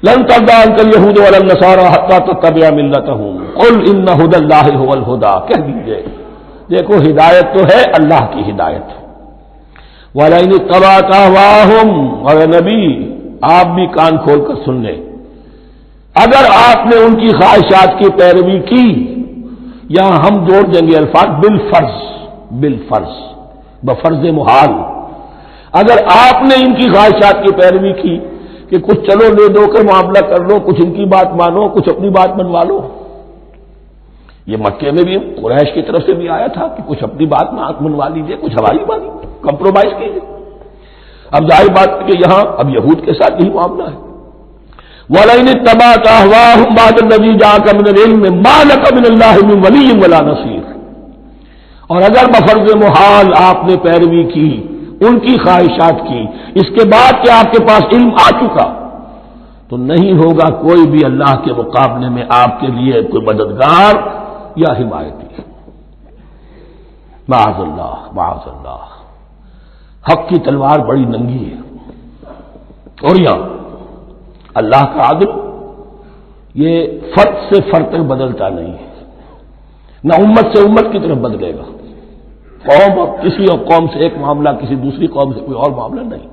لن ترضى عنك اليهود ولا النصارى حتى تتبع ملتهم قل ان هدى الله هو الهدى، کہہ دیجئے دیکھو ہدایت تو ہے اللہ کی ہدایت۔ ولئن اتبعت اهواءهم، اور نبی آپ بھی کان کھول کر سن لیں، اگر آپ نے ان کی خواہشات کی پیروی کی، یہاں ہم جوڑ دیں گے الفاظ بالفرض بفرض محال، اگر آپ نے ان کی خواہشات کی پیروی کی کہ کچھ چلو لے دو کر معاملہ کر لو، کچھ ان کی بات مانو، کچھ اپنی بات منوا لو۔ یہ مکے میں بھی قریش کی طرف سے بھی آیا تھا کہ کچھ اپنی بات منوا لیجیے، کچھ ہماری بات کمپرومائز کیجیے۔ اب ظاہر بات ہے کہ یہاں اب یہود کے ساتھ یہی معاملہ ہے۔ وَلَئِنِ اتَّبَعْتَ أَهْوَاءَهُمْ بَعْدَ الَّذِي جَاءَكَ مِنَ الْعِلْمِ مَا لَكَ مِنَ اللَّهِ مِنْ وَلِيٍّ وَلَا نَصِيرٍ، اور اگر بفرض محال آپ نے پیروی کی ان کی خواہشات کی، اس کے بعد کہ آپ کے پاس علم آ چکا، تو نہیں ہوگا کوئی بھی اللہ کے مقابلے میں آپ کے لیے کوئی مددگار یا حمایتی۔ معاذ اللہ معاذ اللہ، حق کی تلوار بڑی ننگی ہے، اور یہاں اللہ کا عدل یہ فرد سے فرد تک بدلتا نہیں ہے، نہ امت سے امت کی طرف بدلے گا، قوم اور کسی اور قوم سے ایک معاملہ، کسی دوسری قوم سے کوئی اور معاملہ نہیں۔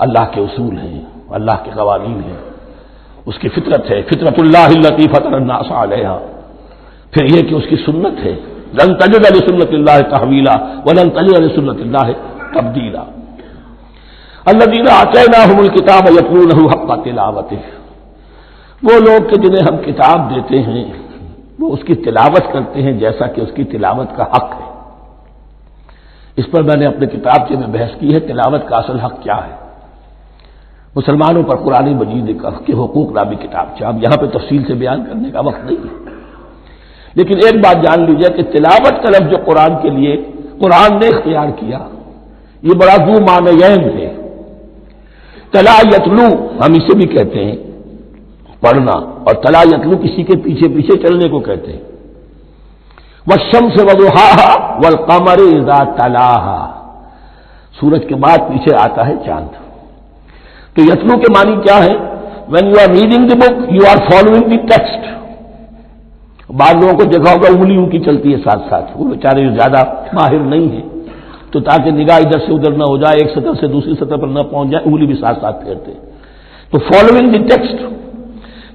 اللہ کے اصول ہیں، اللہ کے قوانین ہیں، اس کی فطرت ہے، فطرت اللہ التی فطر الناس علیہا، پھر یہ کہ اس کی سنت ہے، لن تجد لسنت اللہ تحویلا ولن تجد لسنت اللہ تبدیلا۔ الذین آتیناہم الکتاب یتلونہ حق تلاوتہ، وہ لوگ کہ جنہیں ہم کتاب دیتے ہیں وہ اس کی تلاوت کرتے ہیں جیسا کہ اس کی تلاوت کا حق ہے۔ اس پر میں نے اپنے کتابچے میں بحث کی ہے، تلاوت کا اصل حق کیا ہے۔ مسلمانوں پر قرآن مجید کے حقوق نامی کتابچہ، اب یہاں پہ تفصیل سے بیان کرنے کا وقت نہیں ہے، لیکن ایک بات جان لیجیے کہ تلاوت کا لفظ جو قرآن کے لیے قرآن نے اختیار کیا یہ بڑا ذو معنیین ہے۔ تلا یتلو ہم اسے بھی کہتے ہیں پڑھنا، اور تلا یتلو کسی کے پیچھے پیچھے چلنے کو کہتے ہیں۔ والشمس وضحاها والقمر اذا تلاها، سورج کے بعد پیچھے آتا ہے چاند۔ تو یتلو کے معنی کیا ہے؟ when you are reading the book you are following the text۔ بعض لوگوں کو دیکھا ہوگا انگلیوں کی چلتی ہے ساتھ ساتھ، وہ بیچارے جو زیادہ ماہر نہیں ہیں تو تاکہ نگاہ ادھر سے ادھر نہ ہو جائے، ایک سطح سے دوسری سطح پر نہ پہنچ جائے، انگلی بھی ساتھ ساتھ پھیرتے ہیں، تو فالوئنگ دی ٹیکسٹ۔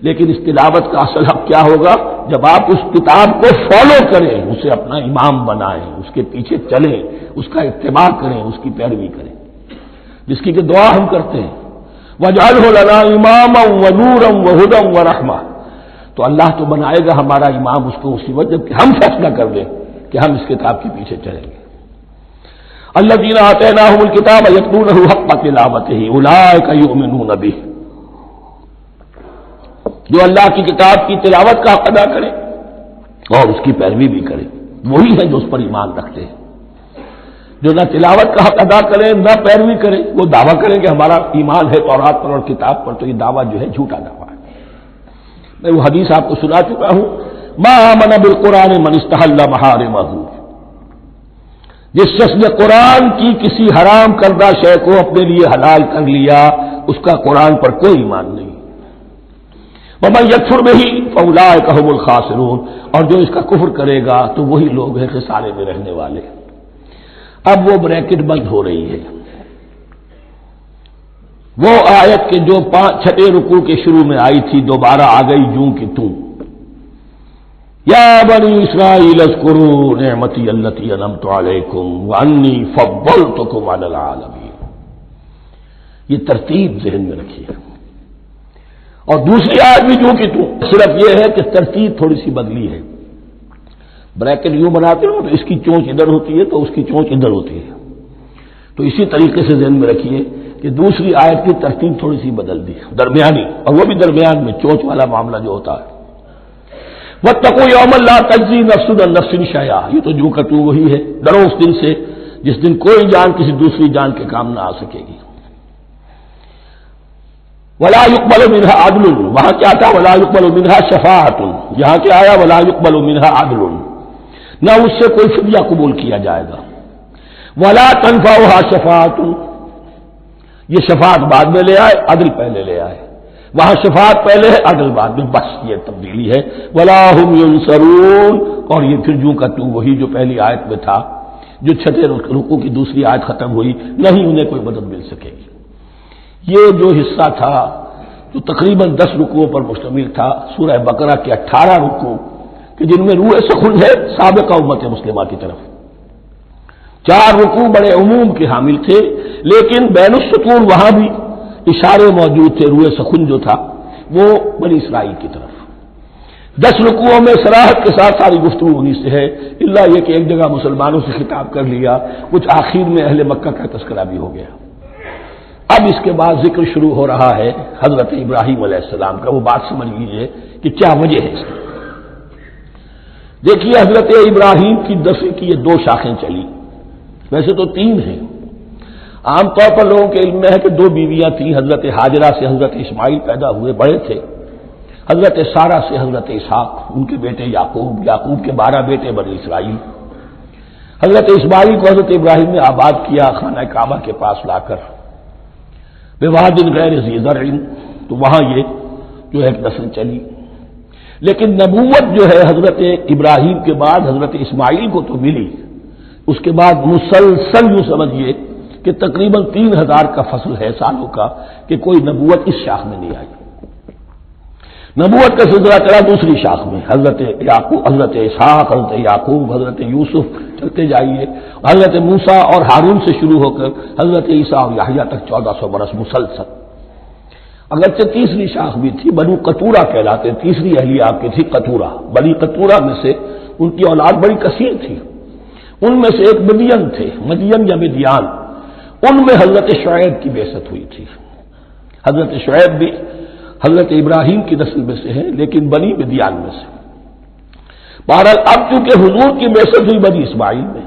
لیکن اس تلاوت کا اصل حق کیا ہوگا؟ جب آپ اس کتاب کو فالو کریں، اسے اپنا امام بنائیں، اس کے پیچھے چلیں، اس کا اتباع کریں، اس کی پیروی کریں، جس کی کہ دعا ہم کرتے ہیں وَاجْعَلْهُ لَنَا إِمَامًا وَنُورًا وَهُدًى وَرَحْمَةً، تو اللہ تو بنائے گا ہمارا امام اس کو اسی وقت جب کہ ہم فیصلہ کر لیں کہ ہم اس کتاب کے پیچھے چلیں گے۔ الذین آتیناہم الکتاب یتلونہ حق تلاوتہ اولئک یؤمنون بہ، جو اللہ کی کتاب کی تلاوت کا حق ادا کرے اور اس کی پیروی بھی کرے، وہی ہے جو اس پر ایمان رکھتے ہیں۔ جو نہ تلاوت کا حق ادا کرے نہ پیروی کرے، وہ دعویٰ کرے کہ ہمارا ایمان ہے تورات پر اور کتاب پر، تو یہ دعویٰ جو ہے جھوٹا دعویٰ ہے۔ میں وہ حدیث آپ کو سنا چکا ہوں، ما آمن بالقرآن من استحل محارمہ، جس شخص نے قرآن کی کسی حرام کردہ شے کو اپنے لیے حلال کر لیا، اس کا قرآن پر کوئی ایمان نہیں۔ ومن یکفر بہ فاولئک ھم الخاسرون، اور جو اس کا کفر کرے گا تو وہی لوگ ہیں خسارے میں رہنے والے۔ اب وہ بریکٹ بند ہو رہی ہے، وہ آیت کے جو چھٹے رکوع کے شروع میں آئی تھی دوبارہ آ گئی جوں کہ توں، یا بنی اسرائیل اذکروا نعمتی التی انعمت علیکم وانی فضلتکم علی العالمین۔ یہ ترتیب ذہن میں رکھیے۔ اور دوسری آیت بھی جو کہ توں، صرف یہ ہے کہ ترتیب تھوڑی سی بدلی ہے۔ بریکٹ یوں بناتے ہو تو اس کی چونچ ادھر ہوتی ہے تو اس کی چونچ ادھر ہوتی ہے، تو اسی طریقے سے ذہن میں رکھیے کہ دوسری آیت کی ترتیب تھوڑی سی بدل دی، درمیانی، اور وہ بھی درمیان میں چونچ والا معاملہ جو ہوتا ہے۔ واتقوا یوما لا تجزی نفس عن نفس شیئا، یہ تو جو کہ تو وہی ہے، ڈرو اس دن سے جس دن کوئی جان کسی دوسری جان کے کام نہ آ سکے گی۔ ولا يقبل منها عدل، وہاں کیا تھا ولا يقبل منها شفاعت، یہاں کیا آیا ولا يقبل منها عدل، نہ اس سے کوئی فدیہ قبول کیا جائے گا۔ ولا تنفعها شفاعت، یہ شفاعت بعد میں لے آئے، عدل پہلے لے آئے، وہاں شفاعت پہلے ہے عدل بعد میں، بس یہ تبدیلی ہے۔ ولا هم ينصرون، اور یہ پھر جو کا تو وہی جو پہلی آیت میں تھا، جو چھٹے رکوع کی دوسری آیت ختم ہوئی، نہیں انہیں کوئی مدد مل سکے گی۔ یہ جو حصہ تھا جو تقریباً 10 رکوعوں پر مشتمل تھا، سورہ بقرہ کے 18 رکوع کہ جن میں روح سخن ہے سابقہ امت مسلمہ کی طرف، 4 رکوع بڑے عموم کے حامل تھے، لیکن بین السطور وہاں بھی اشارے موجود تھے، روح سخن جو تھا وہ بنی اسرائیل کی طرف۔ 10 رکوعوں میں صراحت کے ساتھ ساری گفتگو انہی سے ہے، الا یہ کہ ایک جگہ مسلمانوں سے خطاب کر لیا، کچھ آخر میں اہل مکہ کا تذکرہ بھی ہو گیا۔ اب اس کے بعد ذکر شروع ہو رہا ہے حضرت ابراہیم علیہ السلام کا، وہ بات سمجھ لیجیے کہ کیا وجہ ہے اس کی۔ دیکھیے حضرت ابراہیم کی دفع کی یہ 2 شاخیں چلی، ویسے تو 3 ہیں۔ عام طور پر لوگوں کے علم میں ہے کہ 2 بیویاں تھیں، حضرت ہاجرہ سے حضرت اسماعیل پیدا ہوئے، بڑے تھے، حضرت سارہ سے حضرت اسحاق، ان کے بیٹے یعقوب، یعقوب کے 12 بیٹے بنی اسرائیل۔ حضرت اسماعیل کو حضرت ابراہیم نے آباد کیا خانہ کعبہ کے پاس لا کر، بواد غیر ذی زرع، تو وہاں یہ جو ایک نسل چلی۔ لیکن نبوت جو ہے حضرت ابراہیم کے بعد حضرت اسماعیل کو تو ملی، اس کے بعد مسلسل یوں سمجھیے کہ تقریباً 3000 کا فصل ہے سالوں کا کہ کوئی نبوت اس شاخ میں نہیں آئی۔ نبوت کا سلسلہ چلا دوسری شاخ میں، حضرت یعقوب، حضرت اسحاق، حضرت یعقوب، حضرت یوسف، چلتے جائیے، حضرت موسیٰ اور ہارون سے شروع ہو کر حضرت عیسیٰ اور یحییٰ تک 1400 برس مسلسل۔ اگرچہ تیسری شاخ بھی تھی، بنو قطورہ کہلاتے، تیسری اہلیہ آپ کی تھی قطورہ، بنی قطورہ میں سے ان کی اولاد بڑی کثیر تھی، ان میں سے ایک مدین تھے، مدین یا مدیان، ان میں حضرت شعیب کی بعثت ہوئی تھی۔ حضرت شعیب بھی حضرت ابراہیم کی نسل میں سے ہے لیکن بنی مدیان میں سے۔ بہرحال اب چونکہ حضور کی بعثت ہوئی بنی اسماعیل میں،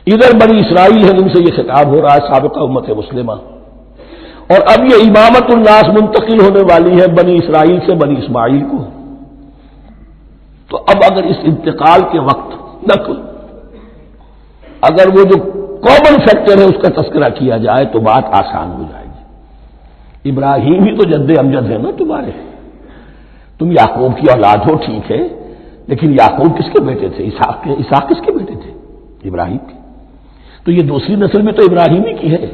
ادھر بنی اسرائیل ہے، ان سے یہ خطاب ہو رہا ہے سابقہ امت مسلمہ، اور اب یہ امامت الناس منتقل ہونے والی ہے بنی اسرائیل سے بنی اسماعیل کو۔ تو اب اگر اس انتقال کے وقت نقل، اگر وہ جو کامن فیکٹر ہے اس کا تذکرہ کیا جائے تو بات آسان ہو جائے گی۔ ابراہیم ہی تو جد امجد ہے نا تمہارے، تم یعقوب کی اولاد ہو ٹھیک ہے، لیکن یعقوب کس کے بیٹے تھے؟ اسحاق کے۔ اسحاق کس کے بیٹے تھے؟ ابراہیم کے۔ تو یہ دوسری نسل میں تو ابراہیم ہی کی ہے۔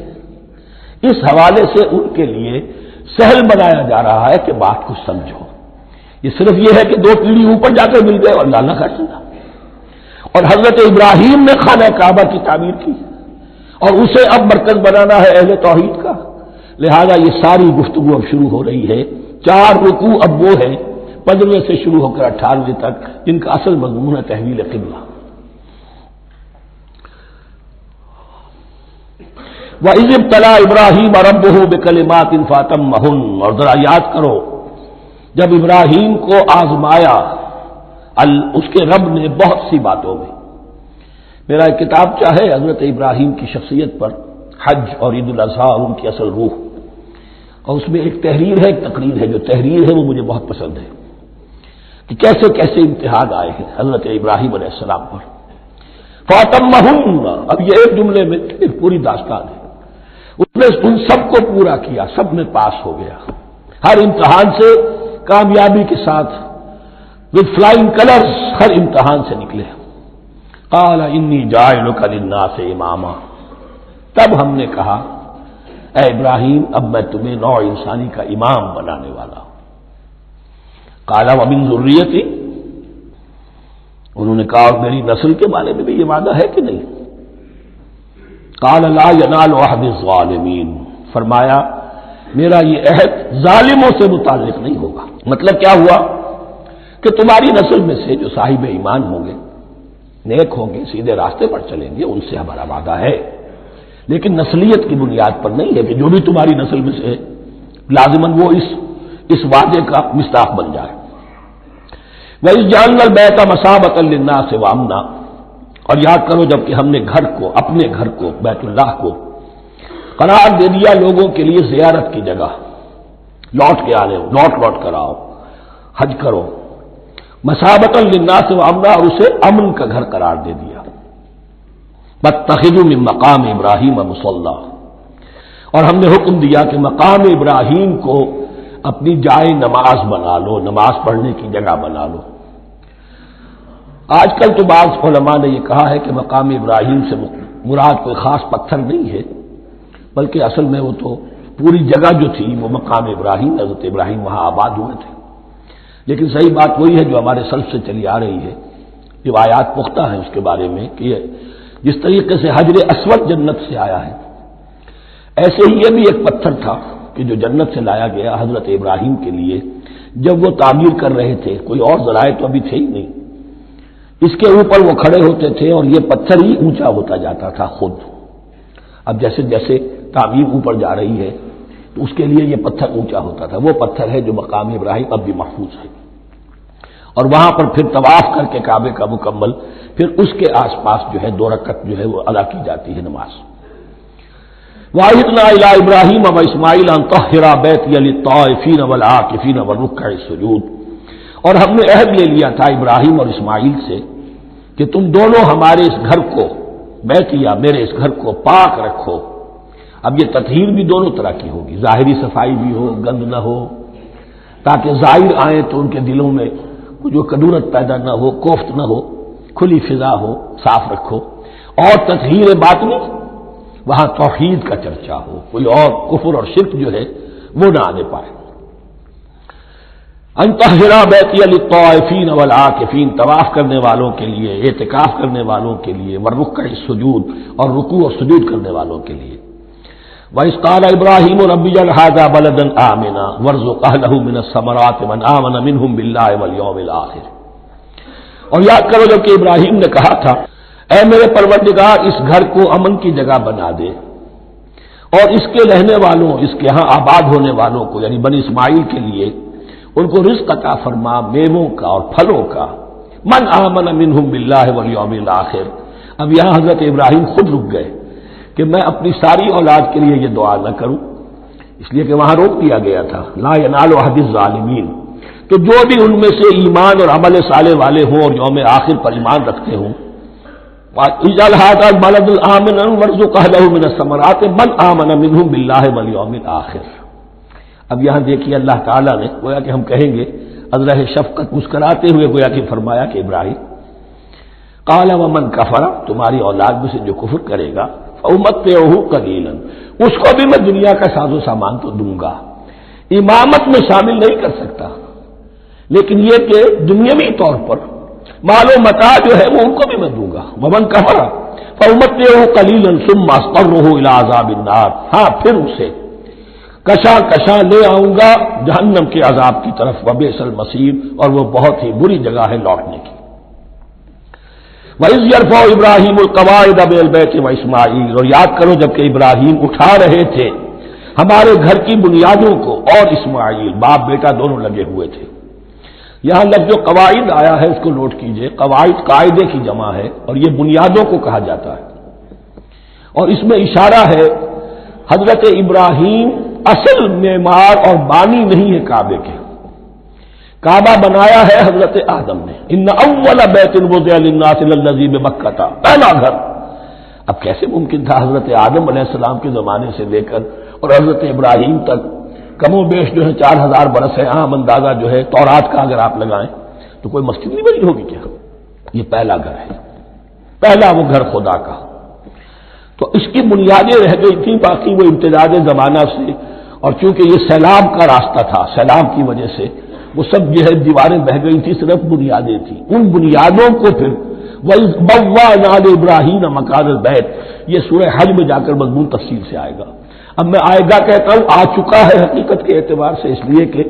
اس حوالے سے ان کے لیے سہل بنایا جا رہا ہے کہ بات کو سمجھو، یہ صرف یہ ہے کہ 2 پیڑھی اوپر جا کر مل گئے اور اللہ نہ کر سکا۔ اور حضرت ابراہیم نے خانہ کعبہ کی تعمیر کی اور اسے اب مرکز بنانا ہے اہل توحید کا، لہذا یہ ساری گفتگو اب شروع ہو رہی ہے۔ 4 رکوع اب وہ ہے 15 سے شروع ہو کر 18 تک، جن کا اصل مضمون ہے تحویل قبلہ۔ وَإِذِ ابْتَلَىٰ إِبْرَاهِيمَ رَبُّهُ بِكَلِمَاتٍ فَأَتَمَّهُنَّ، اور ذرا یاد کرو جب ابراہیم کو آزمایا اس کے رب نے بہت سی باتوں میں. میرا ایک کتاب چاہے حضرت ابراہیم کی شخصیت پر، حج اور عید الاضحیٰ اور ان کی اصل روح، اور اس میں ایک تحریر ہے، ایک تقریر ہے. جو تحریر ہے وہ مجھے بہت پسند ہے کہ کیسے کیسے امتحان آئے ہیں حضرت ابراہیم علیہ السلام پر. فَأَتَمَّهُنَّ، اب یہ ایک جملے میں ایک پوری داستان ہے. اس نے ان سب کو پورا کیا، سب میں پاس ہو گیا، ہر امتحان سے کامیابی کے ساتھ وتھ فلائنگ کلرز ہر امتحان سے نکلے. قال انی جاعلک للناس اماما، تب ہم نے کہا اے ابراہیم اب میں تمہیں نوع انسانی کا امام بنانے والا ہوں. قال ومن ذریتی، انہوں نے کہا اور میری نسل کے بارے میں بھی یہ وعدہ ہے کہ نہیں؟ قال لا ینال عہد الظالمین، فرمایا میرا یہ عہد ظالموں سے متعلق نہیں ہوگا. مطلب کیا ہوا کہ تمہاری نسل میں سے جو صاحب ایمان ہوں گے، نیک ہوں گے، سیدھے راستے پر چلیں گے، ان سے ہمارا وعدہ ہے، لیکن نسلیت کی بنیاد پر نہیں ہے کہ جو بھی تمہاری نسل میں سے لازماً وہ اس وعدے کا مصداق بن جائے. وَإِذْ جَعَلْنَا الْبَيْتَ مَثَابَةً لِلنَّاسِ وَأَمْنًا، اور یاد کرو جب کہ ہم نے گھر کو، اپنے گھر کو، بیت اللہ کو قرار دے دیا لوگوں کے لیے زیارت کی جگہ، لوٹ کے آنے، لوٹ کر آؤ، حج کرو. مثابۃ للناس وامنا، اور اسے امن کا گھر قرار دے دیا. واتخذوا من مقام ابراہیم مصلی، اور ہم نے حکم دیا کہ مقام ابراہیم کو اپنی جائے نماز بنا لو، نماز پڑھنے کی جگہ بنا لو. آج کل تو بعض علماء نے یہ کہا ہے کہ مقام ابراہیم سے مراد کوئی خاص پتھر نہیں ہے، بلکہ اصل میں وہ تو پوری جگہ جو تھی وہ مقام ابراہیم، حضرت ابراہیم وہاں آباد ہوئے تھے. لیکن صحیح بات وہی ہے جو ہمارے سلف سے چلی آ رہی ہے، روایات پختہ ہیں اس کے بارے میں کہ جس طریقے سے حجر اسود جنت سے آیا ہے، ایسے ہی یہ بھی ایک پتھر تھا کہ جو جنت سے لایا گیا حضرت ابراہیم کے لیے جب وہ تعمیر کر رہے تھے. کوئی اور ذرائع تو ابھی تھے ہی نہیں، اس کے اوپر وہ کھڑے ہوتے تھے اور یہ پتھر ہی اونچا ہوتا جاتا تھا خود. اب جیسے جیسے تعمیر اوپر جا رہی ہے تو اس کے لیے یہ پتھر اونچا ہوتا تھا. وہ پتھر ہے جو مقام ابراہیم اب بھی محفوظ ہے، اور وہاں پر پھر طواف کر کے کعبے کا مکمل، پھر اس کے آس پاس جو ہے 2 رکعت جو ہے وہ ادا کی جاتی ہے نماز. وَعَهِدْنَا إِلَىٰ إِبْرَاهِيمَ وَإِسْمَاعِيلَ أَن طَهِّرَا بَيْتِيَ لِلطَّائِفِينَ وَالْعَاكِفِينَ وَالرُّكَّعِ السُّجُودِ، اور ہم نے عہد لے لیا تھا ابراہیم اور اسماعیل سے کہ تم دونوں ہمارے اس گھر کو، بیتیا میرے اس گھر کو پاک رکھو. اب یہ تطہیر بھی دونوں طرح کی ہوگی، ظاہری صفائی بھی ہو، گند نہ ہو، تاکہ ظاہر آئیں تو ان کے دلوں میں جو کدورت پیدا نہ ہو، کوفت نہ ہو، کھلی فضا ہو، صاف رکھو. اور تطہیر باطنی، وہاں توحید کا چرچا ہو، کوئی اور کفر اور شرک جو ہے وہ نہ آنے پائے. ان طہرا بیتی للطائفین والعاکفین، طواف کرنے والوں کے لیے، اعتکاف کرنے والوں کے لیے، والرکع السجود، اور رکوع اور سجود کرنے والوں کے لیے. وَإِذْ قَالَ إِبْرَاهِيمُ رَبِّ اجْعَلْ هَٰذَا بَلَدًا آمِنًا وَارْزُقْ أَهْلَهُ مِنَ الثَّمَرَاتِ مَنْ آمَنَ مِنْهُمْ بِاللَّهِ وَالْيَوْمِ الْآخِرِ. اور یاد کرو جب کہ ابراہیم نے کہا تھا اے میرے پروردگار اس گھر کو امن کی جگہ بنا دے، اور اس کے رہنے والوں، اس کے ہاں آباد ہونے والوں کو یعنی بنی اسماعیل کے لیے ان کو رزق عطا فرما، میووں کا اور پھلوں کا. من آمن منہم باللہ والیوم الآخر. اب یہاں حضرت ابراہیم خود رک گئے کہ میں اپنی ساری اولاد کے لیے یہ دعا نہ کروں، اس لیے کہ وہاں روک دیا گیا تھا لا ینال عہد الظالمین. تو جو بھی ان میں سے ایمان اور عمل صالح والے ہوں اور یوم آخر پر ایمان رکھتے ہوں، اجعل هذا البلد آمنا وارزق اهله من الثمرات من آمن منهم باللہ والیوم الآخر. اب یہاں دیکھیے اللہ تعالیٰ نے گویا کہ ہم کہیں گے ازرہ شفقت مسکراتے ہوئے گویا کہ فرمایا کہ ابراہیم قال ومن کفر، تمہاری اولاد میں سے جو کفر کرے گا فأمتعه قلیلا، اس کو بھی میں دنیا کا ساز و سامان تو دوں گا. امامت میں شامل نہیں کر سکتا، لیکن یہ کہ دنیاوی طور پر مال و متاع جو ہے وہ ان کو بھی میں دوں گا. ومن کفر فأمتعه قلیلا ثم اضطره الى عذاب النار، ہاں پھر اسے کشاں لے آؤں گا جہنم کے عذاب کی طرف. وبئس المصیر، اور وہ بہت ہی بری جگہ ہے لوٹنے کی. وَإِذْ يَرْفَعُ إِبْرَاهِيمُ الْقَوَاعِدَ مِنَ الْبَيْتِ وَإِسْمَاعِيلُ، اور یاد کرو جب کہ ابراہیم اٹھا رہے تھے ہمارے گھر کی بنیادوں کو، اور اسماعیل باپ بیٹا دونوں لگے ہوئے تھے. یہاں لفظ جو قواعد آیا ہے اس کو نوٹ کیجئے. قواعد قاعدے کی جمع ہے اور یہ بنیادوں کو کہا جاتا ہے، اور اس میں اشارہ ہے حضرت ابراہیم اصل معمار اور بانی نہیں ہے کعبے کے. کعبہ بنایا ہے حضرت آدم نے. ان اول بیت وضع للناس للذی ببکہ، پہلا گھر. اب کیسے ممکن تھا حضرت آدم علیہ السلام کے زمانے سے لے کر اور حضرت ابراہیم تک کم و بیش جو ہے 4000 برس ہے. عام اندازہ جو ہے تورات کا اگر آپ لگائیں تو کوئی مسجد نہیں بنی ہوگی کیا؟ یہ پہلا گھر ہے، پہلا وہ گھر خدا کا. تو اس کی بنیادیں رہ گئی تھیں، باقی وہ امتداد زمانہ سے، اور چونکہ یہ سیلاب کا راستہ تھا، سیلاب کی وجہ سے وہ سب جو ہے دیواریں بہہ گئی تھی، صرف بنیادیں تھیں. ان بنیادوں کو پھر بَوَّأْنَا لِإِبْرَاهِيمَ مَكَانَ الْبَيْتِ، یہ سورہ حج میں جا کر مضمون تفصیل سے آئے گا. اب میں آئے گا کہتا ہوں، آ چکا ہے حقیقت کے اعتبار سے، اس لیے کہ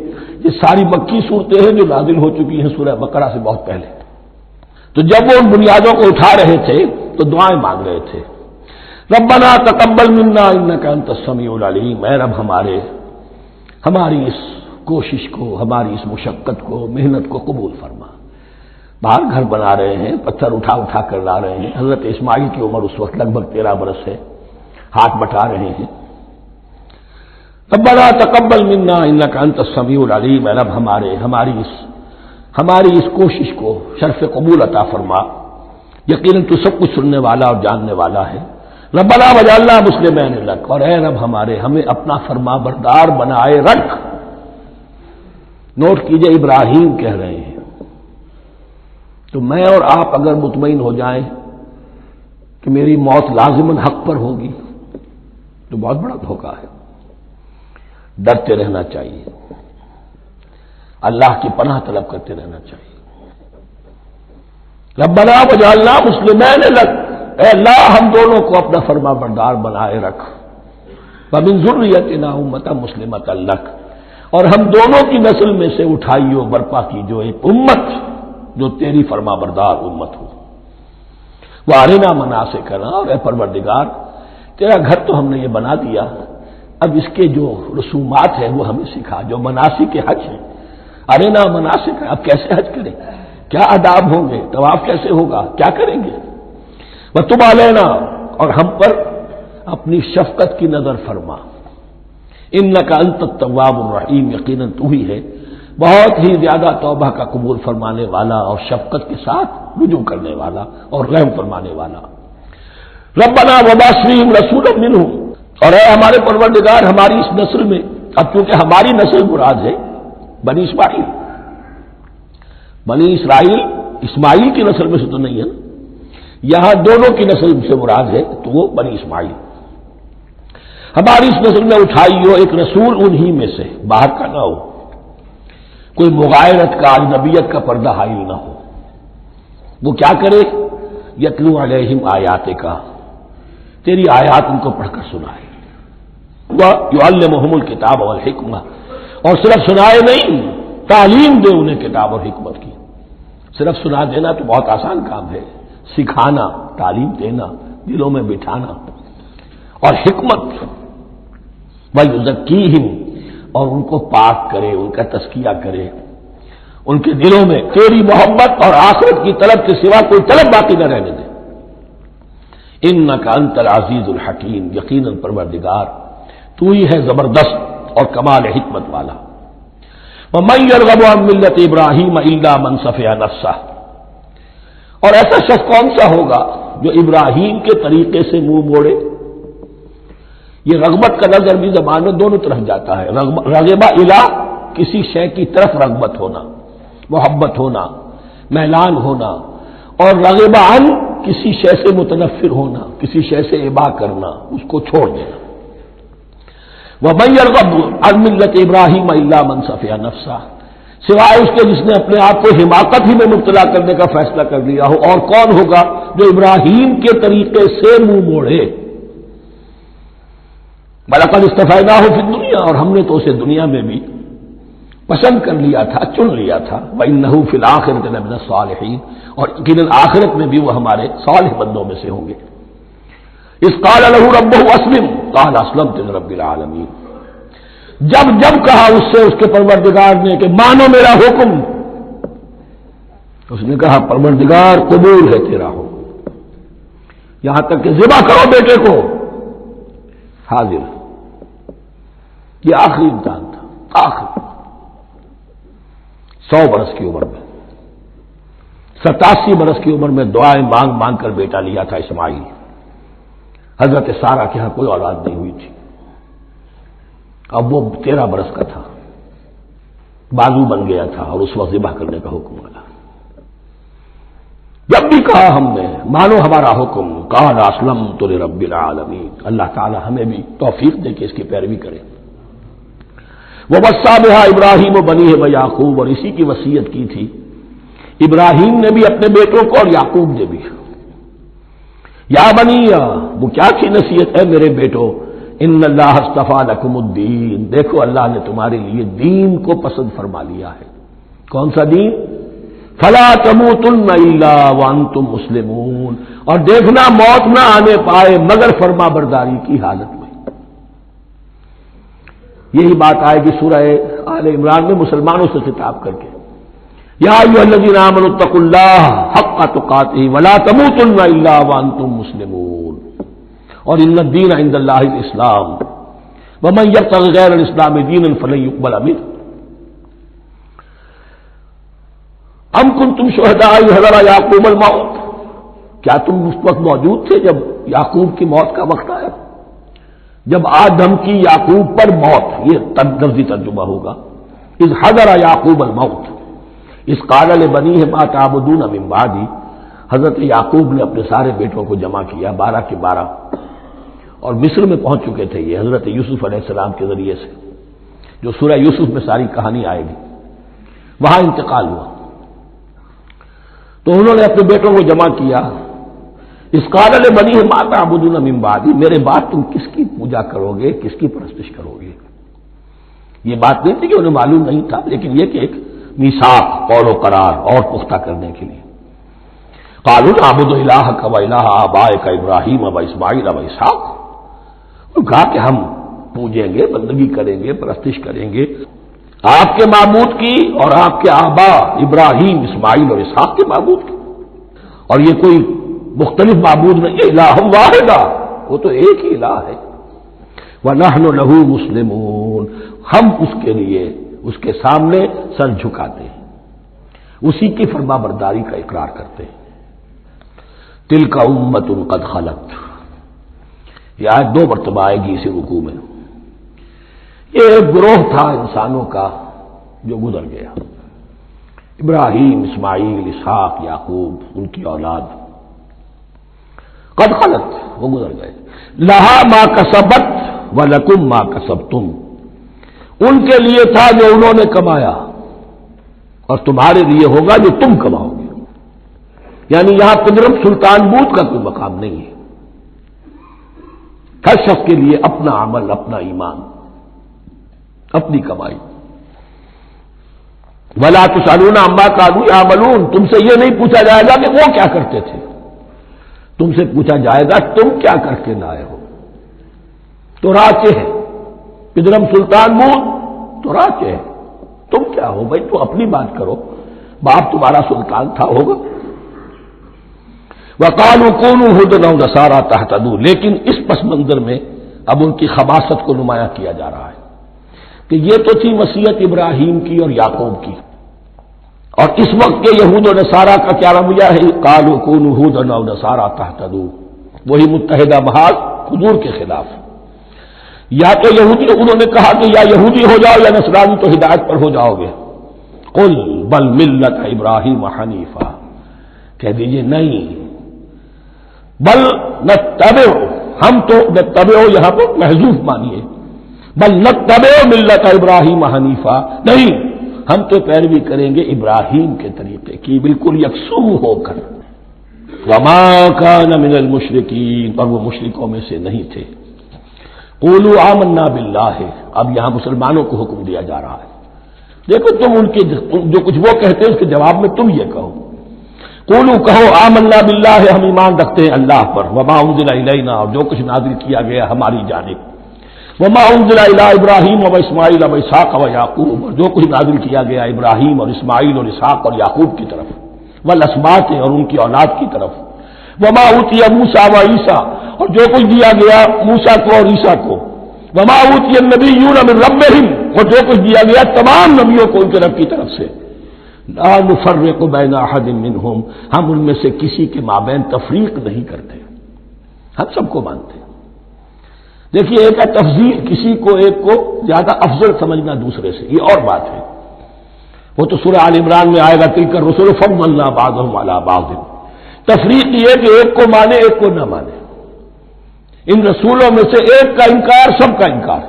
یہ ساری مکی صورتیں ہیں جو نازل ہو چکی ہیں سورہ بقرہ سے بہت پہلے. تو جب وہ ان بنیادوں کو اٹھا رہے تھے تو دعائیں مانگ رہے تھے. ربنا تقبل منا انک انت السمیع العلیم، اے رب ہماری اس کوشش کو، ہماری اس مشقت کو، محنت کو قبول فرما. باہر گھر بنا رہے ہیں، پتھر اٹھا اٹھا کر لا رہے ہیں. حضرت اسماعیل کی عمر اس وقت لگ بھگ 13 برس ہے، ہاتھ بٹا رہے ہیں. ربنا تقبل منا انک انت السمیع العلیم، اے رب ہماری اس کوشش کو شرف قبول عطا فرما، یقیناً تو سب کچھ سننے والا اور جاننے والا ہے. ربنا وجعلنا مسلمین لک، اور اے رب ہمیں اپنا فرما بردار بنائے رکھ. نوٹ کیجئے ابراہیم کہہ رہے ہیں. تو میں اور آپ اگر مطمئن ہو جائیں کہ میری موت لازماً حق پر ہوگی تو بہت بڑا دھوکہ ہے. ڈرتے رہنا چاہیے، اللہ کی پناہ طلب کرتے رہنا چاہیے. ربنا وجعلنا مسلمین لک، اے اللہ ہم دونوں کو اپنا فرما بردار بنائے رکھ. ومن ذریتنا امۃ مسلمۃ لک، اور ہم دونوں کی نسل میں سے اٹھائیو برپا کی جو ایک امت جو تیری فرما بردار امت ہو. وارنا مناسکنا، اور اے پروردگار تیرا گھر تو ہم نے یہ بنا دیا، اب اس کے جو رسومات ہیں وہ ہمیں سکھا، جو مناسک حج ہیں. ارنا مناسک، اب کیسے حج کریں، کیا آداب ہوں گے، طواف کیسے ہوگا، کیا کریں گے. وتب علینا، اور ہم پر اپنی شفقت کی نظر فرما. انک انت التواب الرحیم، یقیناً تو ہی ہے بہت ہی زیادہ توبہ کا قبول فرمانے والا اور شفقت کے ساتھ رجوع کرنے والا اور رحم فرمانے والا. ربنا وبعث فیہم رسولا منہم، اور اے ہمارے پروردگار ہماری اس نسل میں، اب چونکہ ہماری نسل مراد ہے بنی اسماعیل، بنی اسرائیل اسماعیل کی نسل میں سے تو نہیں ہے، یہاں دونوں کی نسل سے مراد ہے تو وہ بنی اسماعیل. ہماری اس نسل میں اٹھائی ہو ایک رسول انہی میں سے، باہر کا نہ ہو، کوئی مغایرت کا اجنبیت کا پردہ حائل نہ ہو. وہ کیا کرے، یتلو علیہم آیاتک، تیری آیات ان کو پڑھ کر سنائے. وَيُعَلِّمُهُمُ الْكِتَابَ وَالْحِکْمَةَ، اور صرف سنائے نہیں، تعلیم دے انہیں کتاب اور حکمت کی. صرف سنا دینا تو بہت آسان کام ہے، سکھانا، تعلیم دینا، دلوں میں بٹھانا. اور حکمت، وَيُزَكِّيهِمْ، اور ان کو پاک کرے، ان کا تزکیہ کرے، ان کے دلوں میں تیری محبت اور آخرت کی طلب کے سوا کوئی طلب باقی نہ رہنے دے. انک انت العزیز الحکیم، یقیناً پروردگار تو ہی ہے زبردست اور کمال حکمت والا. وَمَن يَرْغَبُ عَن مِّلَّةِ إِبْرَاهِيمَ إِلَّا مَن سَفِهَ نَفْسَهُ، اور ایسا شخص کون سا ہوگا جو ابراہیم کے طریقے سے منہ موڑے. یہ رغبت کا لفظ عربی زبان میں دونوں طرف جاتا ہے. رغبہ الا، کسی شے کی طرف رغبت ہونا، محبت ہونا، میلان ہونا، اور رغبہ عن، کسی شے سے متنفر ہونا، کسی شے سے ابا کرنا، اس کو چھوڑ دینا. وَمَن يَرْغَبُ عَن مِّلَّةِ إِبْرَاهِيمَ إِلَّا مَن سَفِهَ نَفْسَهُ، سوائے اس کے جس نے اپنے آپ کو حماقت ہی میں مبتلا کرنے کا فیصلہ کر لیا ہو. اور کون ہوگا جو ابراہیم کے طریقے سے منہ موڑے. وَلَقَدِ اصْطَفَيْنَاهُ فِي الدُّنْيَا، اور ہم نے تو اسے دنیا میں بھی پسند کر لیا تھا، چن لیا تھا. وَإِنَّهُ فِي الْآخِرَةِ لَمِنَ الصَّالِحِينَ، اور یقیناً آخرت میں بھی وہ ہمارے صالح بندوں میں سے ہوں گے. اذ قال له ربه اسلم قال اسلمت لرب العالمین، جب جب کہا اس سے اس کے پروردگار نے کہ مانو میرا حکم، اس نے کہا پروردگار قبول ہے تیرا حکم، یہاں تک کہ ذبح کرو بیٹے کو، حاضر۔ یہ آخری امتحان تھا، آخری 100 برس کی عمر میں، 87 برس کی عمر میں دعائیں مانگ مانگ کر بیٹا لیا تھا اسماعیل۔ حضرت سارہ کے ہاں کوئی اولاد نہیں ہوئی تھی، اب وہ 13 برس کا تھا، بازو بن گیا تھا اور اس وقت ذبح کرنے کا حکم ملا۔ جب بھی کہا ہم نے مانو ہمارا حکم، قال اسلمت لرب العالمین، اللہ تعالی ہمیں بھی توفیق دے کہ اس کی پیروی کریں۔ ووصى بها ابراہیم وبنیہ ویعقوب، اور اسی کی وصیت کی تھی ابراہیم نے بھی اپنے بیٹوں کو اور یعقوب نے بھی۔ یا بنیہ، وہ کیا کی نصیحت ہے میرے بیٹو، ان اللہ اصطفیٰ لکم الدین، دیکھو اللہ نے تمہارے لیے دین کو پسند فرما لیا ہے۔ کون سا دین؟ فلا تموتن الا وانتم مسلمون، اور دیکھنا موت نہ آنے پائے مگر فرما برداری کی حالت میں۔ یہی بات آئے گی سورہ آل عمران میں مسلمانوں سے خطاب کر کے، یا ایھا الذین آمنوا اتقوا اللہ حق تقاتہ ولا تموتن الا وانتم مسلمون، اور ان الدین عند اللہ الاسلام ومن یبتغ غیر الاسلام دینا فلن یقبل منہ۔ ام کنتم شہداء اذ حضر یعقوب الموت، کیا تم اس وقت موجود تھے جب یعقوب کی موت کا وقت آیا؟ جب آدم کی یعقوب پر موت، یہ لفظی ترجمہ ہوگا، اذ حضر یعقوب الموت اذ قال لبنیہ ما تعبدون من بعدی، حضرت یعقوب نے اپنے سارے بیٹوں کو جمع کیا، 12 کے 12، اور مصر میں پہنچ چکے تھے یہ حضرت یوسف علیہ السلام کے ذریعے سے، جو سورہ یوسف میں ساری کہانی آئے گی، وہاں انتقال ہوا۔ تو انہوں نے اپنے بیٹوں کو جمع کیا، اس قال لبنیہ ما تعبدون من بعدی، میرے بعد تم کس کی پوجا کرو گے، کس کی پرستش کرو گے؟ یہ بات نہیں تھی کہ انہیں معلوم نہیں تھا، لیکن یہ کہ ایک میثاق، قول و قرار اور پختہ کرنے کے لیے۔ قالوا نعبد الہک و الہ آبائک ابراہیم و اسماعیل و اسحاق، کہا کہ ہم پوجیں گے، بندگی کریں گے، پرستش کریں گے آپ کے معبود کی اور آپ کے آبا ابراہیم، اسماعیل اور اسحاق کے معبود کی، اور یہ کوئی مختلف معبود نہیں ہے، الہ واحد، وہ تو ایک ہی الہ ہے۔ وَنَحْنُ لَهُ مُسْلِمُونَ، ہم اس کے لیے اس کے سامنے سر جھکاتے ہیں، اسی کی فرما برداری کا اقرار کرتے ہیں۔ تِلْكَ أُمَّةٌ قَدْ خَلَتْ، یہ آیت 2 مرتبہ آئے گی اسی رکوع میں۔ یہ ایک گروہ تھا انسانوں کا جو گزر گیا، ابراہیم، اسماعیل، اسحاق، یعقوب، ان کی اولاد، قد خلت، وہ گزر گئے۔ لہا ما کسبت ولکم ما کسبتم، ان کے لیے تھا جو انہوں نے کمایا اور تمہارے لیے ہوگا جو تم کماؤ گے، یعنی یہاں پدرم سلطان بود کا کوئی مقام نہیں ہے، ہر شخص کے لیے اپنا عمل، اپنا ایمان، اپنی کمائی۔ ولا تسألون عما كانوا يعملون، تم سے یہ نہیں پوچھا جائے گا کہ وہ کیا کرتے تھے، تم سے پوچھا جائے گا تم کیا کر کے لائے ہو۔ تو راچے ہے پدرم سلطان بود، تو راچے ہے، تم کیا ہو بھائی، تو اپنی بات کرو، باپ تمہارا سلطان تھا ہوگا۔ وقالوا كونوا هودا أو نصارى تهتدوا، لیکن اس پس منظر میں اب ان کی خباثت کو نمایاں کیا جا رہا ہے کہ یہ تو تھی وصیت ابراہیم کی اور یعقوب کی، اور اس وقت کے یہود و نصارہ کا کیا رویہ ہے؟ قالوا كونوا هودا أو نصارى تهتدوا، وہی متحدہ محاذ حضور کے خلاف۔ یا تو یہودی، انہوں نے کہا کہ یا یہودی ہو جاؤ یا نصرانی تو ہدایت پر ہو جاؤ گے۔ قل بل ملت ابراہیم حنیفہ، کہہ دیجئے نہیں، بل نتبع، ہم تو نتبع یہاں پر محذوف مانیے، بل نتبع ملت ابراہیم حنیفہ، نہیں، ہم تو پیروی کریں گے ابراہیم کے طریقے کی، بالکل یکسو ہو کر۔ وما کان من المشرکین، اور وہ مشرکوں میں سے نہیں تھے۔ قولوا آمنا باللہ، اب یہاں مسلمانوں کو حکم دیا جا رہا ہے، دیکھو تم ان کے جو کچھ وہ کہتے ہیں اس کے جواب میں تم یہ کہو، قولوا کہو آمنا باللہ، ہم ایمان رکھتے ہیں اللہ پر، وما انزل الینا، اور جو کچھ نازل کیا گیا ہماری جانب، وما انزل الی ابراہیم و اسماعیل و اسحاق و یعقوب، اور جو کچھ نازل کیا گیا ابراہیم اور اسماعیل اور اسحاق اور یعقوب کی طرف، والاسباط اور ان کی اولاد کی طرف، وما اوتی موسیٰ و عیسیٰ، اور جو کچھ دیا گیا موسیٰ کو اور عیسیٰ کو، وما اوتی النبیون من ربہم، اور جو کچھ دیا گیا تمام نبیوں کو ان کے رب کی طرف سے، لا نفرق بین احد منہم، ہم ان میں سے کسی کے مابین تفریق نہیں کرتے، ہم سب کو مانتے ہیں۔ دیکھیے ایک ہے تفضیل، کسی کو ایک کو زیادہ افضل سمجھنا دوسرے سے، یہ اور بات ہے، وہ تو سورہ آل عمران میں آئے گا تلک الرسل فضلنا بعضهم علی بعض۔ تفریق یہ کہ ایک کو مانے ایک کو نہ مانے، ان رسولوں میں سے ایک کا انکار سب کا انکار،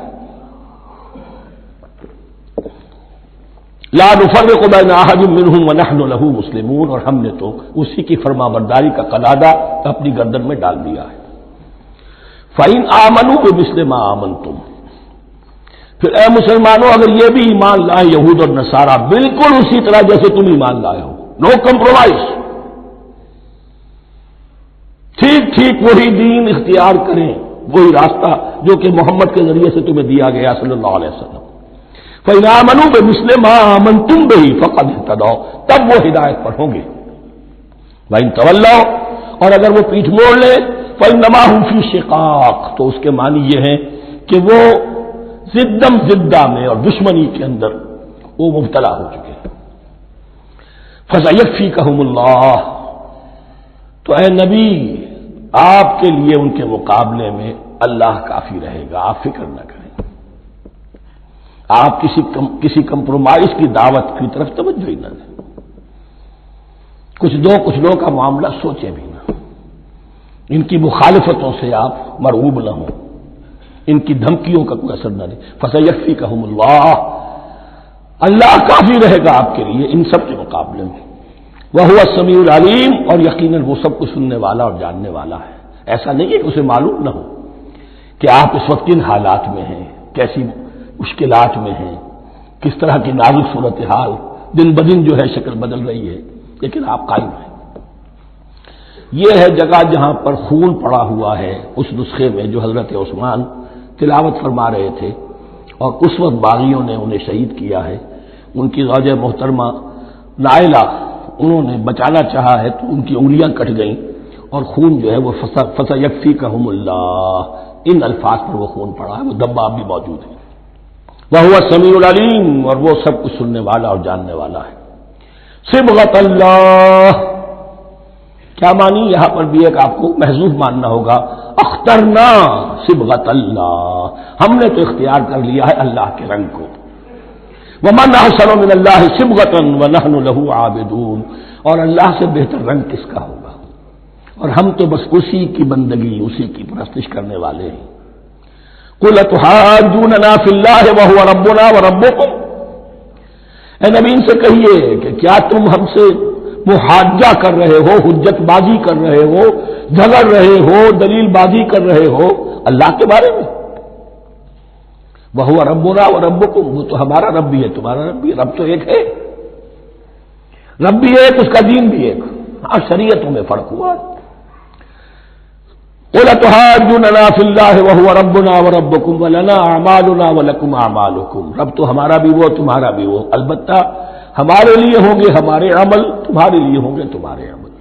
لا نفرق بین احد منہم ونحن له مسلمون، اور ہم نے تو اسی کی فرما برداری کا قلادہ اپنی گردن میں ڈال دیا ہے۔ فَإِنْ آمَنُوا بِمِثْلِ مَا آمَنْتُمْ، پھر اے مسلمانوں اگر یہ بھی ایمان لائیں یہود اور نصارہ بالکل اسی طرح جیسے تم ایمان لائے ہو، نو کمپرومائز، ٹھیک ٹھیک وہی دین اختیار کریں، وہی راستہ جو کہ محمد کے ذریعے سے تمہیں دیا گیا صلی اللہ علیہ وسلم، فَإِنْ آمَنُوا بِمِثْلِ مَا آمَنْتُمْ بِهِ فَقَدِ اهْتَدَوْا، تب وہ ہدایت پر ہوں گے۔ وَإِنْ تَوَلَّوْا، اور اگر وہ پیٹھ موڑ لے، فَإِنَّمَا هُمْ فِي شِقَاقٍ، تو اس کے معنی یہ ہیں کہ وہ زدم زدہ میں اور دشمنی کے اندر وہ مبتلا ہو چکے ہیں۔ فَسَيَكْفِيكَهُمُ اللَّهُ، تو اے نبی آپ کے لیے ان کے مقابلے میں اللہ کافی رہے گا، آپ فکر نہ کریں، آپ کسی کمپرومائز کی دعوت کی طرف توجہ ہی نہ دیں، کچھ دو کا معاملہ سوچیں بھی نہ، ان کی مخالفتوں سے آپ مرعوب نہ ہوں، ان کی دھمکیوں کا کوئی اثر نہ دیں۔ فَسَيَكْفِيكَهُمُ اللَّهُ، اللہ کافی رہے گا آپ کے لیے ان سب کے مقابلے میں۔ وَهُوَ السَّمِيعُ الْعَلِيمُ، اور یقیناً وہ سب کچھ سننے والا اور جاننے والا ہے۔ ایسا نہیں ہے کہ اسے معلوم نہ ہو کہ آپ اس وقت کن حالات میں ہیں، کیسی مشکلات میں ہیں، کس طرح کی نازک صورتحال دن بدن جو ہے شکل بدل رہی ہے، لیکن آپ قائم ہیں۔ یہ ہے جگہ جہاں پر خون پڑا ہوا ہے، اس نسخے میں جو حضرت عثمان تلاوت فرما رہے تھے، اور اس وقت باغیوں نے انہیں شہید کیا ہے، ان کی زوجہ محترمہ نائلہ انہوں نے بچانا چاہا ہے تو ان کی انگلیاں کٹ گئیں، اور خون جو ہے وہ فَسَيَكْفِيكَهُمُ اللَّهُ، ان الفاظ پر وہ خون پڑا ہے، وہ دباب بھی موجود ہے۔ وَهُوَ السَّمِيعُ الْعَلِيمُ، اور وہ سب کچھ سننے والا اور جاننے والا ہے۔ صبغۃ اللہ، کیا معنی یہاں پر بھی ایک آپ کو محذوف ماننا ہوگا، اخترنا صبغۃ اللہ، ہم نے تو اختیار کر لیا ہے اللہ کے رنگ کو۔ وَمَنْ أَحْسَنُ مِنَ اللَّهِ صِبْغَةً وَنَحْنُ لَهُ عَابِدُونَ، اور اللہ سے بہتر رنگ کس کا ہوگا، اور ہم تو بس اسی کی بندگی، اسی کی پرستش کرنے والے ہیں۔ قُلْ أَتُحَاجُّونَنَا فِي اللَّهِ وَهُوَ رَبُّنَا وَرَبُّكُمْ، اے نبی ان سے کہیے کہ کیا تم ہم سے محاجہ کر رہے ہو، حجت بازی کر رہے ہو، جھگڑ رہے ہو، دلیل بازی کر رہے ہو اللہ کے بارے میں؟ وَهُوَ رَبُّنَا وَرَبُّكُمْ، وہ تو ہمارا رب بھی ہے تمہارا رب بھی ہے، رب تو ایک ہے، رب بھی ایک، اس کا دین بھی ایک، ہاں شریعتوں میں فرق ہوا۔ قُلْ أَتُحَاجُّونَنَا فِي اللَّهِ وَهُوَ رَبُّنَا وَرَبُّكُمْ وَلَنَا أَعْمَالُنَا وَلَكُمْ أَعْمَالُكُمْ، رب تو ہمارا بھی وہ تمہارا بھی وہ، البتہ ہمارے لیے ہوں گے ہمارے عمل، تمہارے لیے ہوں گے تمہارے عمل۔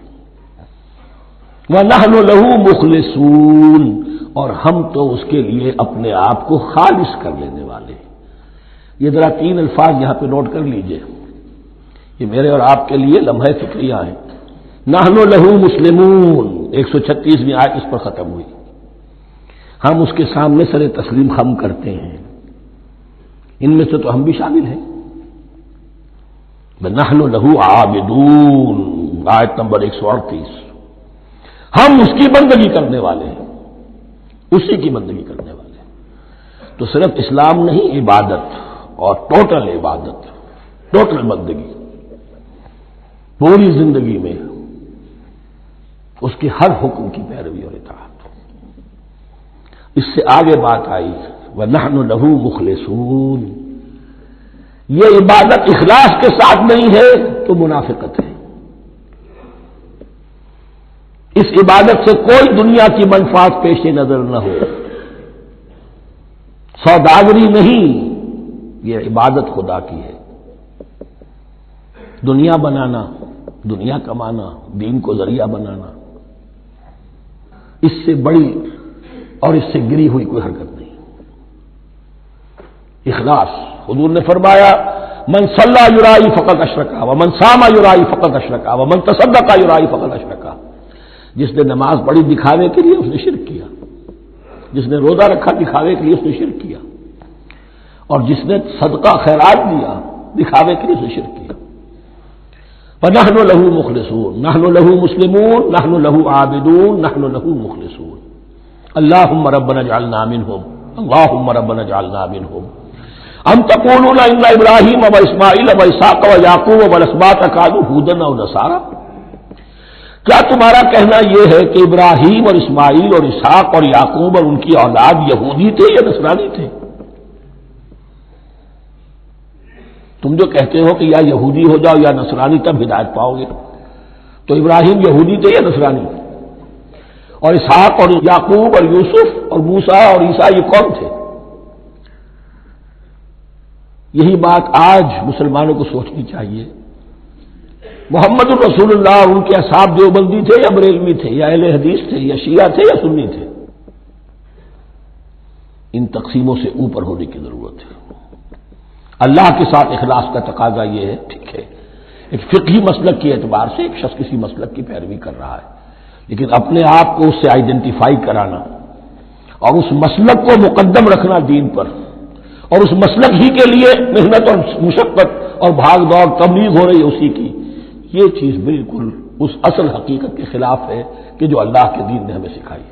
وَنَحْنُ لَهُ مُخْلِصُونَ، اور ہم تو اس کے لیے اپنے آپ کو خالص کر لینے والے ہیں۔ یہ ذرا 3 الفاظ یہاں پہ نوٹ کر لیجئے، یہ میرے اور آپ کے لیے لمحہ فکریہ ہیں۔ نحن لہو مسلمون، 136ویں آیت اس پر ختم ہوئی، ہم اس کے سامنے سر تسلیم خم کرتے ہیں، ان میں سے تو ہم بھی شامل ہیں۔ نحن لہو عابدون، آیت نمبر 138، ہم اس کی بندگی کرنے والے ہیں، اسی کی بندگی کرنے والے ہیں۔ تو صرف اسلام نہیں، عبادت اور ٹوٹل عبادت، ٹوٹل بندگی، پوری زندگی میں اس کے ہر حکم کی پیروی اور اطاعت۔ اس سے آگے بات آئی وَنَحْنُ لَهُ مُخْلِصُونَ، یہ عبادت اخلاص کے ساتھ نہیں ہے تو منافقت ہے۔ اس عبادت سے کوئی دنیا کی منفعت پیش نظر نہ ہو، سوداگری نہیں، یہ عبادت خدا کی ہے۔ دنیا بنانا، دنیا کمانا، دین کو ذریعہ بنانا، اس سے بڑی اور اس سے گری ہوئی کوئی حرکت نہیں۔ اخلاص، حضور نے فرمایا من صلی یرائی فقط اشرکا ومن صام یرائی فقط اشرکا ومن تصدق یرائی فقط اشرکا۔ جس نے نماز پڑھی دکھاوے کے لیے اس نے شرک کیا، جس نے روزہ رکھا دکھاوے کے لیے اس نے شرک کیا، اور جس نے صدقہ خیرات دیا دکھاوے کے لیے اس نے شرک کیا۔ فنحن له مخلصون، نحن له مسلمون، نحن له عابدون، نحن له مخلصون۔ اللهم ربنا اجعلنا منهم، اللهم ربنا اجعلنا منهم۔ ام تقولون ان ابراہیم واسماعیل واسحاق ویعقوب والاسباط كانوا هودا او نصارى، کیا تمہارا کہنا یہ ہے کہ ابراہیم اور اسماعیل اور اسحاق اور یعقوب اور ان کی اولاد یہودی تھے یا نصرانی تھے؟ تم جو کہتے ہو کہ یا یہودی ہو جاؤ یا نصرانی تب ہدایت پاؤ گے، تو ابراہیم یہودی تھے یا نصرانی؟ اور اسحاق اور یعقوب اور یوسف اور موسیٰ اور عیسیٰ یہ کون تھے؟ یہی بات آج مسلمانوں کو سوچنی چاہیے۔ محمد الرسول اللہ اور ان کے اصحاب دیوبندی تھے یا بریلوی تھے یا اہل حدیث تھے یا شیعہ تھے یا سنی تھے؟ ان تقسیموں سے اوپر ہونے کی ضرورت ہے۔ اللہ کے ساتھ اخلاص کا تقاضا یہ ہے، ٹھیک ہے ایک فقہی مسلک کے اعتبار سے ایک شخص کسی مسلک کی پیروی کر رہا ہے، لیکن اپنے آپ کو اس سے آئیڈینٹیفائی کرانا اور اس مسلک کو مقدم رکھنا دین پر، اور اس مسلک ہی کے لیے محنت اور مشقت اور بھاگ دوڑ تبلیغ ہو رہی ہے اسی کی، یہ چیز بالکل اس اصل حقیقت کے خلاف ہے کہ جو اللہ کے دین نے ہمیں سکھائی۔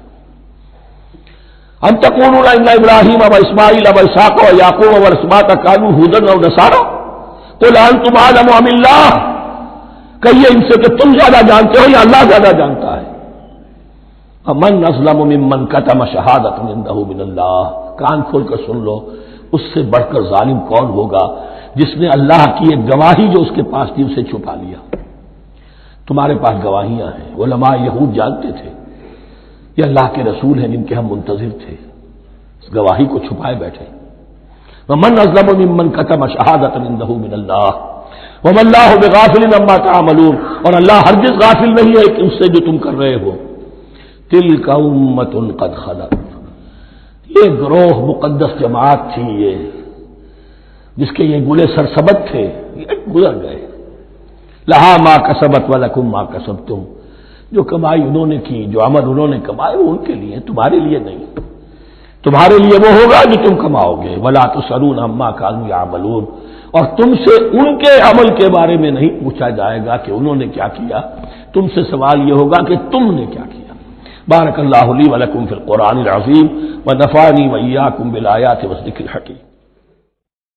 ام تقولون ان ابراہیم واسماعیل واسحاق ویعقوب والاسباط كانوا هودا او نصارى قل انتم اعلم ام اللہ، کہیے ان سے کہ تم زیادہ جانتے ہو یا اللہ زیادہ جانتا ہے۔ من اظلم ممن كتم شهادة عنده من اللہ، کان کھول کر سن لو، اس سے بڑھ کر ظالم کون ہوگا جس نے اللہ کی ایک گواہی جو اس کے پاس تھی اسے چھپا لیا۔ تمہارے پاس گواہیاں ہیں، علماء یہود جانتے تھے یہ اللہ کے رسول ہیں جن کے ہم منتظر تھے، اس گواہی کو چھپائے بیٹھے۔ ومن اظلم ممن كتم شهادة عنده من اللہ وما اللہ بغافل عما تعملون، اور اللہ ہرگز غافل نہیں ہے کہ اس سے جو تم کر رہے ہو۔ تلک امۃ قد خلت، یہ گروہ مقدس جماعت تھی یہ جس کے یہ گلے سرسبد تھے، یہ گزر گئے۔ لہا ما کسبت ولکم ما کسبتم، جو کمائی انہوں نے کی، جو عمل انہوں نے کمائے وہ ان کے لیے، تمہارے لیے نہیں۔ تمہارے لیے وہ ہوگا جو تم کماؤ گے۔ ولا تسألون عما كانوا يعملون، اور تم سے ان کے عمل کے بارے میں نہیں پوچھا جائے گا کہ انہوں نے کیا کیا، تم سے سوال یہ ہوگا کہ تم نے کیا کیا۔ بارک اللہ لی ولکم فی القرآن العظیم ونفعنی وإیاکم بالآیات والذکر الحکیم۔